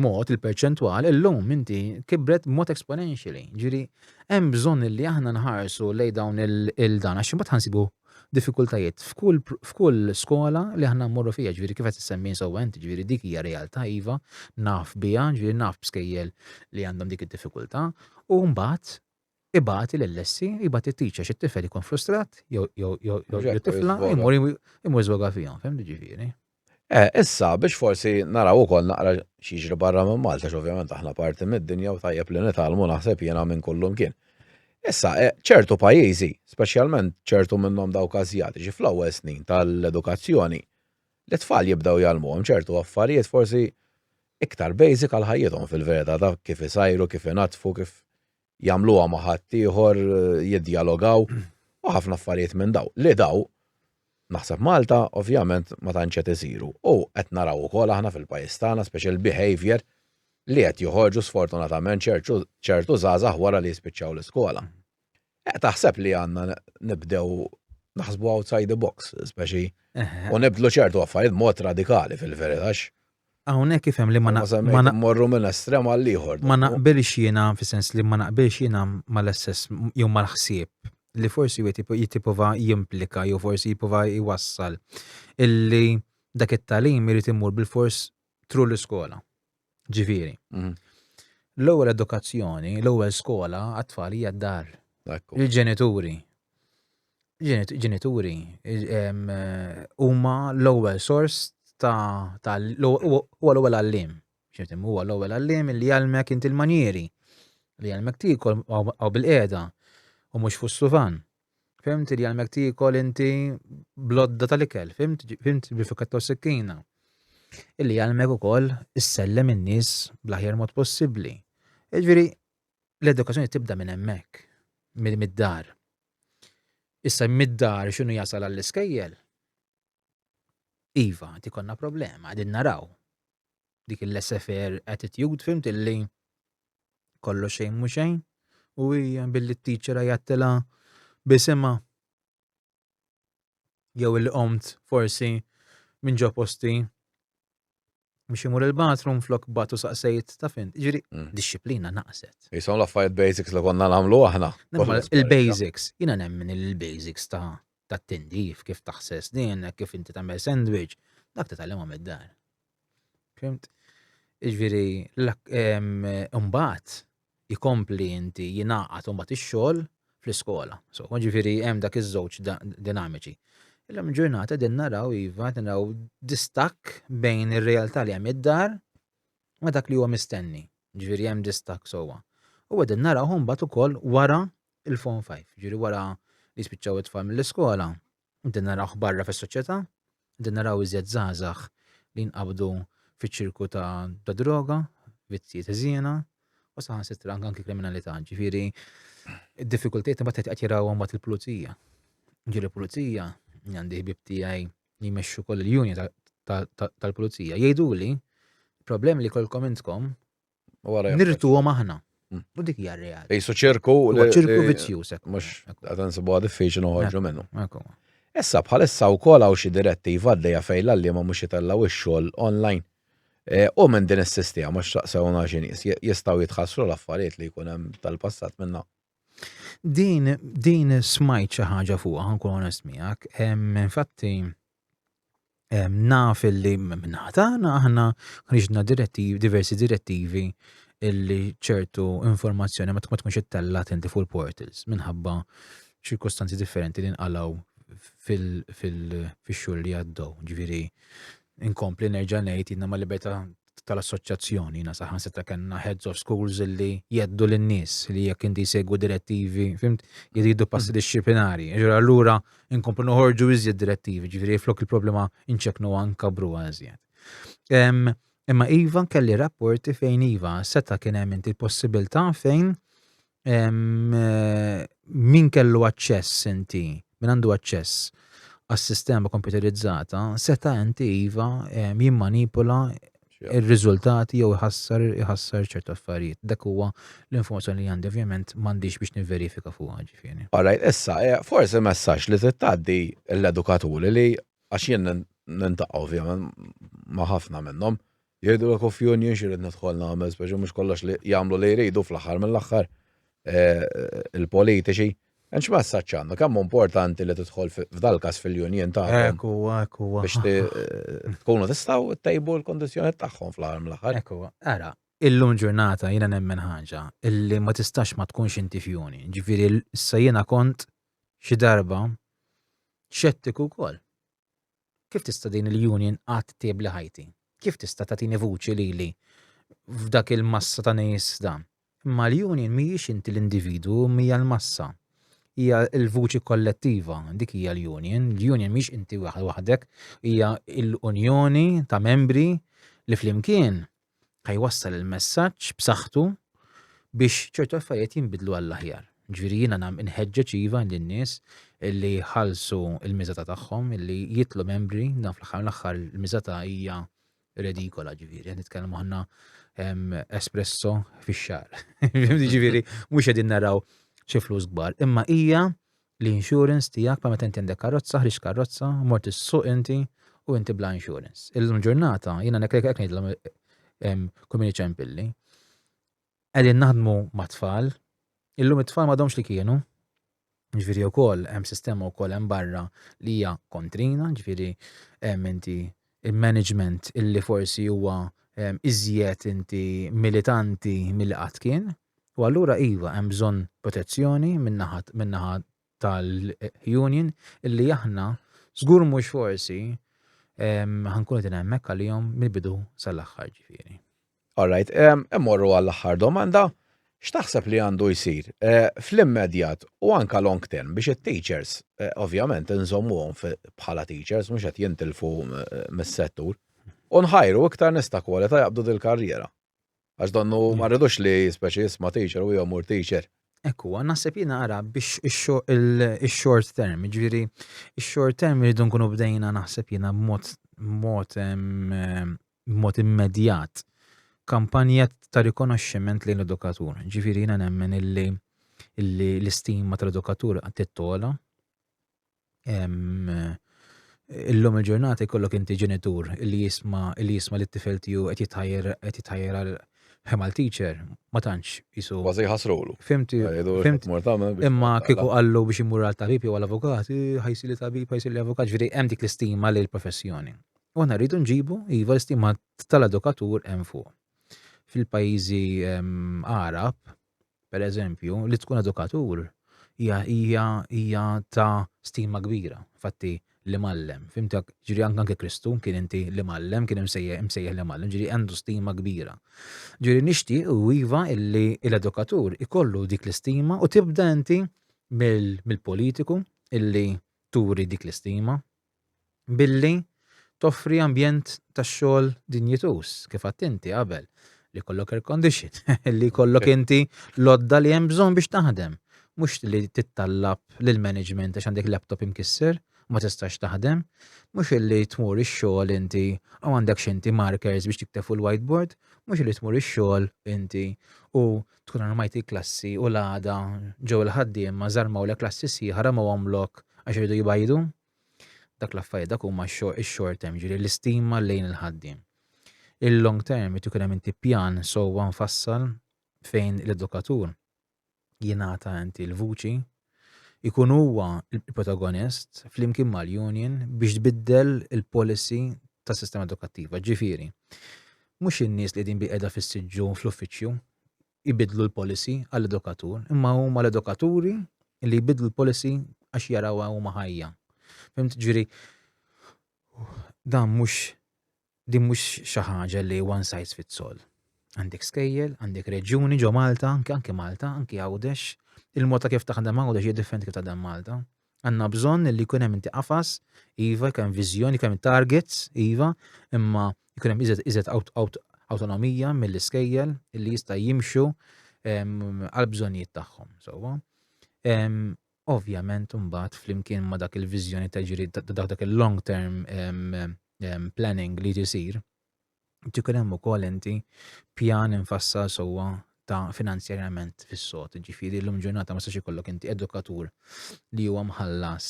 mod il-perċentwal, illum inti kibret b'mod exponentially. Ġifieri hemm bżonn li aħna nħarsu lejn dawn il-dan għax imbagħad ħansibu diffikultajiet f'kull skola li aħna mmorru fiha, ġifieri kif qed issemmi sewwa inti, ġifieri dik hija realtà iva, naf biha, ġifieri naf b'skejjel li għandhom dik id-diffikultà u mbagħad ibagħti lill-lessi, ibagħti it-teacher x'it-tifel ikun frustrat jew tifla imur żwoga fihom, fehmti ġifieri. Issa biex forsi naraw ukoll naqra xi barra minn Malta ovvjament aħna parti mid-dinja u tajjeb li nitalmu naħseb jiena minn kullum kien. Issa, ċertu pajjiżi, speċjalment ċertu minnhom dawk Asjatiċi fl-ewwel snin tal-edukazzjoni, l-tfal jibdew jgħallmuhom ċertu affarijiet forsi iktar basic għal ħajjithom fil-verità ta' kif isajru, kif inatfu, kif jagħmluha ma' ħadd ieħor, jiddjalogaw u ħafna affarijiet minn daw. Li daw naħseb Malta ovvjament ma tantx qed isiru. U qed naraw ukoll aħna fil-pajjiż tagħna special behavior li qed joħorġu sfortunatament ċertu żgħażagħ wara li jispiċċaw l-iskola. Taħseb li għandna nibdew naħsbu outside the box, speċi u nibdlu ċertu affarijiet mod radikali fil-verità. Hawnhekk ifhem li morru minn estrem għal ieħor. Ma naqbilx jiena fis-sens li ma naqbilx jiena mal-assess jew mal-ħsieb li forsi jittipprova jimplika jew forsi jipprova jwassal illi dak it-tagħlim irid imur bil-fors tru l-iskola. Ġifieri. L-ewwel edukazzjoni, l-ewwel skola għat-tfal hija d-dar. Il-ġenituri. ġenituri huma l-ewwel source huwa l-ewwel għalliem. Huwa l-ewwel għalliem li jgħalmek inti l-manjieri, li jgħalmek tiekol aw bil-qiegħda u mhux fuq suvan. Fimt li jgħalmek tiekol inti blodda tal-ikel, fimt bil-fiketta u sikkina. Illi jgħalmek ukoll issellem in-nies bl-aħjar mod possibbli. Jiġifieri l-edukazzjoni tibda minn hemmhekk, mid-dar. Issa mid-dar x'inhu jasal għall-iskejjel? Iva, tikonna problema, qegħdin naraw. Dik il-laissez-faire attitude fimt illi kollox xejn mhu xejn u hija billi t-teacher jgħattilha bisimha jew illi qomt forsi minn ġo posti biex imur il-bathroom flok batu saqsejt ta' fint. Ġiri, disċiplina naqset. Jisom l-affarijiet basics li konna nagħmlu aħna. Il-basics, jina nemmen il-basics ta' tindif, kif taħsess din, kif inti tagħmel sandwich, dak titgħallimha mid-dar. Fimt? Ġifieri imbagħad jikompli inti jingħaqad imbagħad ix-xogħol fl-iskola. So, ġifieri hemm dak iż-żewġ dinamiċi. Illum ġurnata din naraw iva naraw distakk bejn ir-realtà li hemm id-dar ma dak li huwa mistenni. Ġifieri hemm distakk sewwa. U qegħdin naraw mbagħad ukoll wara il-Form 5. Ġifieri wara li spiċċaw it-tfal mill-iskola, din naraw barra fis-soċjetà, din naraw iżjed żgħażagħ li nqabdu fiċ-ċirku ta' droga, vizzijiet iżjiena u saħansitra anke kriminalità. Ġifieri id-diffikultajiet imbagħad qed jirawhom mbagħad il-pulizija. Ġifieri pulizija għandi ħbib tiegħi li jmexxu koll il-union tal-pulizija. Jgħiduli problemi li kollkom intkom nirtuhom aħna. U dik hija r-realtà. Ejsu ċirku vizzjuż hekk. Mhux qed insibuha diffiċli noħorġu minnu. Issa bħalissa wkoll hawn xi direttiva għaddejja fejn l-għalliema mhux jitellgħu ix-xogħol online. U minn din is-sistema mhux taqsewna xi nies jistgħu jitħassru l-affarijiet li jkun hemm tal-passat minnha. Din smajt xi ħaġa fuqha ħankun onest miegħek. Infatti naf illi minħatana aħna ħriġna diversi direttivi illi ċertu informazzjoni ma tkunx ittellat inti fuq il-portals minħabba ċirkostanzi differenti li nqalgħu fix-xhur li għaddew. Ġifieri inkompli nerġa' ngħid jiena mal-libertà tal-assoċjazzjoni jiena saħansitra kellna heads of schools illi jeddu lin-nies li jekk inti jsegwu direttivi, fimt, jridu passi disciplinari. Ġifieri allura inkomplu noħorġu iżjed direttivi, ġifieri flok il-problema inċekknu nkabruha iżjed. Imma iva kelli rapporti fejn iva seta' kien hemm inti l-possibilità fejn min kellu aċċess inti, min għandu aċċess għas-sistema kompjuterizzata, seta' inti iva jimmanipula ir-riżultati jew iħassar ċertu affarijiet. Dak huwa l-informazzjoni li għandi ovvjament m'għandix biex nivverifika fuqha ġifieri. Alright, issa forsi messaġġ li tgħaddi l-edukaturi li għax jien nintaqgħu ovvjament ma' ħafna minnhom jgħidu l union xirid nidħol nagħmel speċi mhux kollox li jagħmlu li jridu fl-aħħar mill-aħħar il-politiċi. Enx messaġġ għandna kemm importanti li tidħol f'dal-każ fil-union tagħhom. Hekk huwa. Biex tkunu tistgħu ttejbu l-kondizzjonijiet tagħhom fl-aħħar mill-aħħar. Hekk huwa. Ara, illum ġurnata jiena nemmen ħaġa illi ma tistax ma tkunx inti f'union. Ġifieri issa jiena kont xi darba xettiku wkoll. Kif tista' din il-union qatt tiebli ħajti? Kif tista' tagħtini vuċi lili f'dak il-massa ta' nies dan? Imma l-union mhijiex inti l-individu, mija l-massa. Hija l-vuċi kollettiva, dik hija l-union. L-union mhix inti waħdek, hija l-unjoni ta' membri li flimkien ħajwassal il-messaġġ b'saħħtu biex ċertu affarijiet jinbidlu għall-aħjar. Ġifieri jiena inħeġġeġ iva lin-nies illi ħallsu l-miżata tagħhom illi jitlu membri dan fl-aħħar il-miżata hija redikola ġifieri. Qed nitkellmu aħna espresso fix-xahar. Ġifieri mhux qegħdin naraw xi flus kbar, imma hija l-insurance tiegħek pa meta inti għandek karozza, ħriġ karozza, mort is-suq inti u inti bla insurance. Illum ġurnata jiena hekk ngħidlhom community ċempilli. Qegħdin naħdmu ma' tfal, illum it-tfal m'għadhomx li kienu. Ġifieri wkoll hemm sistema wkoll hemm barra li hija kontrina, ġifieri hemm inti il-management illi forsi huwa iżjed inti militanti milli qatt kien. U allura iva hemm bżonn protezzjoni min-naħa tal-union illi aħna żgur mhux forsi ħankunu qed hemmhekk għalihom mill-bidu sal-aħħar ġifieri. All right, immorru għall-aħħar domanda. X'taħseb li għandu jsir fl-immedjat u anka long term biex it-teachers ovvjament inżommuhom bħala teachers mhux qed jintilfu mis-settur u nħajru iktar nista' kwalità jaqbdu dil-karriera. Għax donnu ma rridux li speċi jisma' teacher u jgħamur teacher. Ekku, naħseb jiena ara biex ix-short term, ġifieri ix-short term irridu nkunu bdejna naħseb jiena b'mod immedjat kampanja ta' rikonoxximent lejn l-edukatur. Ġifieri jiena nemmen illi l-istima tal-edukatur qed tittola. Illum il-ġurnata jkollok inti ġenitur illi jisma' li t-tifel tiegħu qed jitħajjar għal teacher ma tantx isu. Kważi jħassrulu. Fimti, imma kieku qallu biex imur għal tabib jew għal avukat, ħajsili tabib, ħajsili avukat, ġifieri hemm dik l-istima lejn il-professjoni. U aħna rridu nġibu iva l-istima tal-edukatur hemm fuq. Fil-pajjiżi Arab, pereżempju, li tkun edukatur hija ta' stima kbira. Fatti li mallem. Fimtek, ġiri anke Kristu kien inti li mallem, kien imsejjaħ li mallem, ġiri għandu stima kbira. Ġiri nixtieq u iva illi l-edukatur ikollu dik l-istima u tibda inti mill-politiku illi turi dik l-istima billi toffri ambjent tax-xogħol dinjitus kif għadt inti qabel li kollok air condition, li kollok inti lodda li hemm bżonn biex taħdem. Mhux li tittallab lill-management għax għandek laptop imkisser ma tistax taħdem, mhux illi tmur ix-xogħol inti u għandek x'inti markers biex tikteb fuq il-whiteboard, mhux illi tmur ix-xogħol inti u tkun armajt klassi u l-għada ġew il-ħaddiema żarmaw lek klassi sieħa ramgħu għamlok għax iridu jibgħidu. Dak l-affarijiet dak huma x-short term, ġieli l-istima lejn il-ħaddiem. Il-long term ikun hemm inti pjan sewwa nfassal fejn l-edukatur jingħata inti l-vuċi ikun huwa il-protagonist flimkien mal-union biex tbiddel il-policy tas-sistema edukattiva. Ġifieri, mhux in-nies li qegħdin qiegħda fis-siġġu fl-uffiċċju jbidlu l-policy għall-edukatur, imma huma l-edukaturi li jbidlu l-policy għax jarawha huma ħajja. Fimt ġifieri dan din mhux xi ħaġa li one size fits all. Għandek skejjel, għandek reġjuni ġo Malta, anke Malta, anke Għawdex, il-mod ta' kif taħdem Għawdex hija differenti kif taħdem Malta. Għandna bżonn li jkun hemm inti qafas, iva, jkun hemm viżjoni, jkun hemm targets, iva, imma jkun hemm iżgħet awtonomija mill-iskejjel li jista' jimxu għal bżonnijiet tagħhom. Sewwa. Ovvjament imbagħad flimkien ma' dak il-viżjoni ta' ġiri dak il-long term planning li tisir, tkun hemm ukoll inti pjan infassal sewwa ta' finanzjarjament fis-sod. Ġifieri llum ġurnata ma sax ikollok inti edukatur li huwa mħallas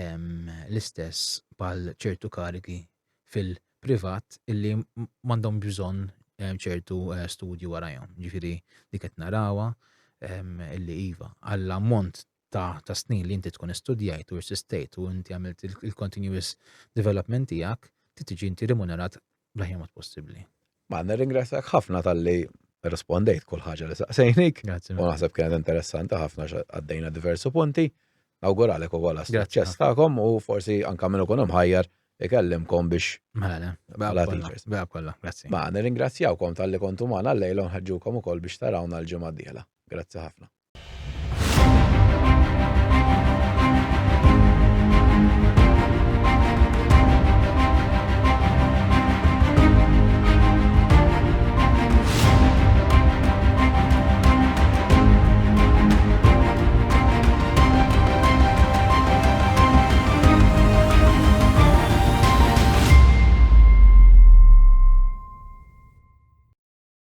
l-istess bħal ċertu karigi fil-privat illi m'għandhom bżonn ċertu studju warajhom. Ġifieri dik qed narawha illi iva għall-ammont ta' snin li inti tkun istudjajt u persistejt u inti għamilt il-continuous development tiegħek tiġi inti remunerat bl-aħjar mod possibbli. Ma nirringrazzjak ħafna tal-li rispondejt kull ħaġa li saqsejnik. Grazzi. U naħseb kienet interessanti ħafna għaddejna diversi punti. Nawguralek ukoll għas-suċċess tagħkom u forsi anke minn ikun imħajjar ikellimkom biex bħala teachers. Grazzi. Ma nirringrazzjawkom tal-li kontu magħna llejla nħeġġukom ukoll biex tarawna l-ġimgħa d-dieħla. Grazzi ħafna.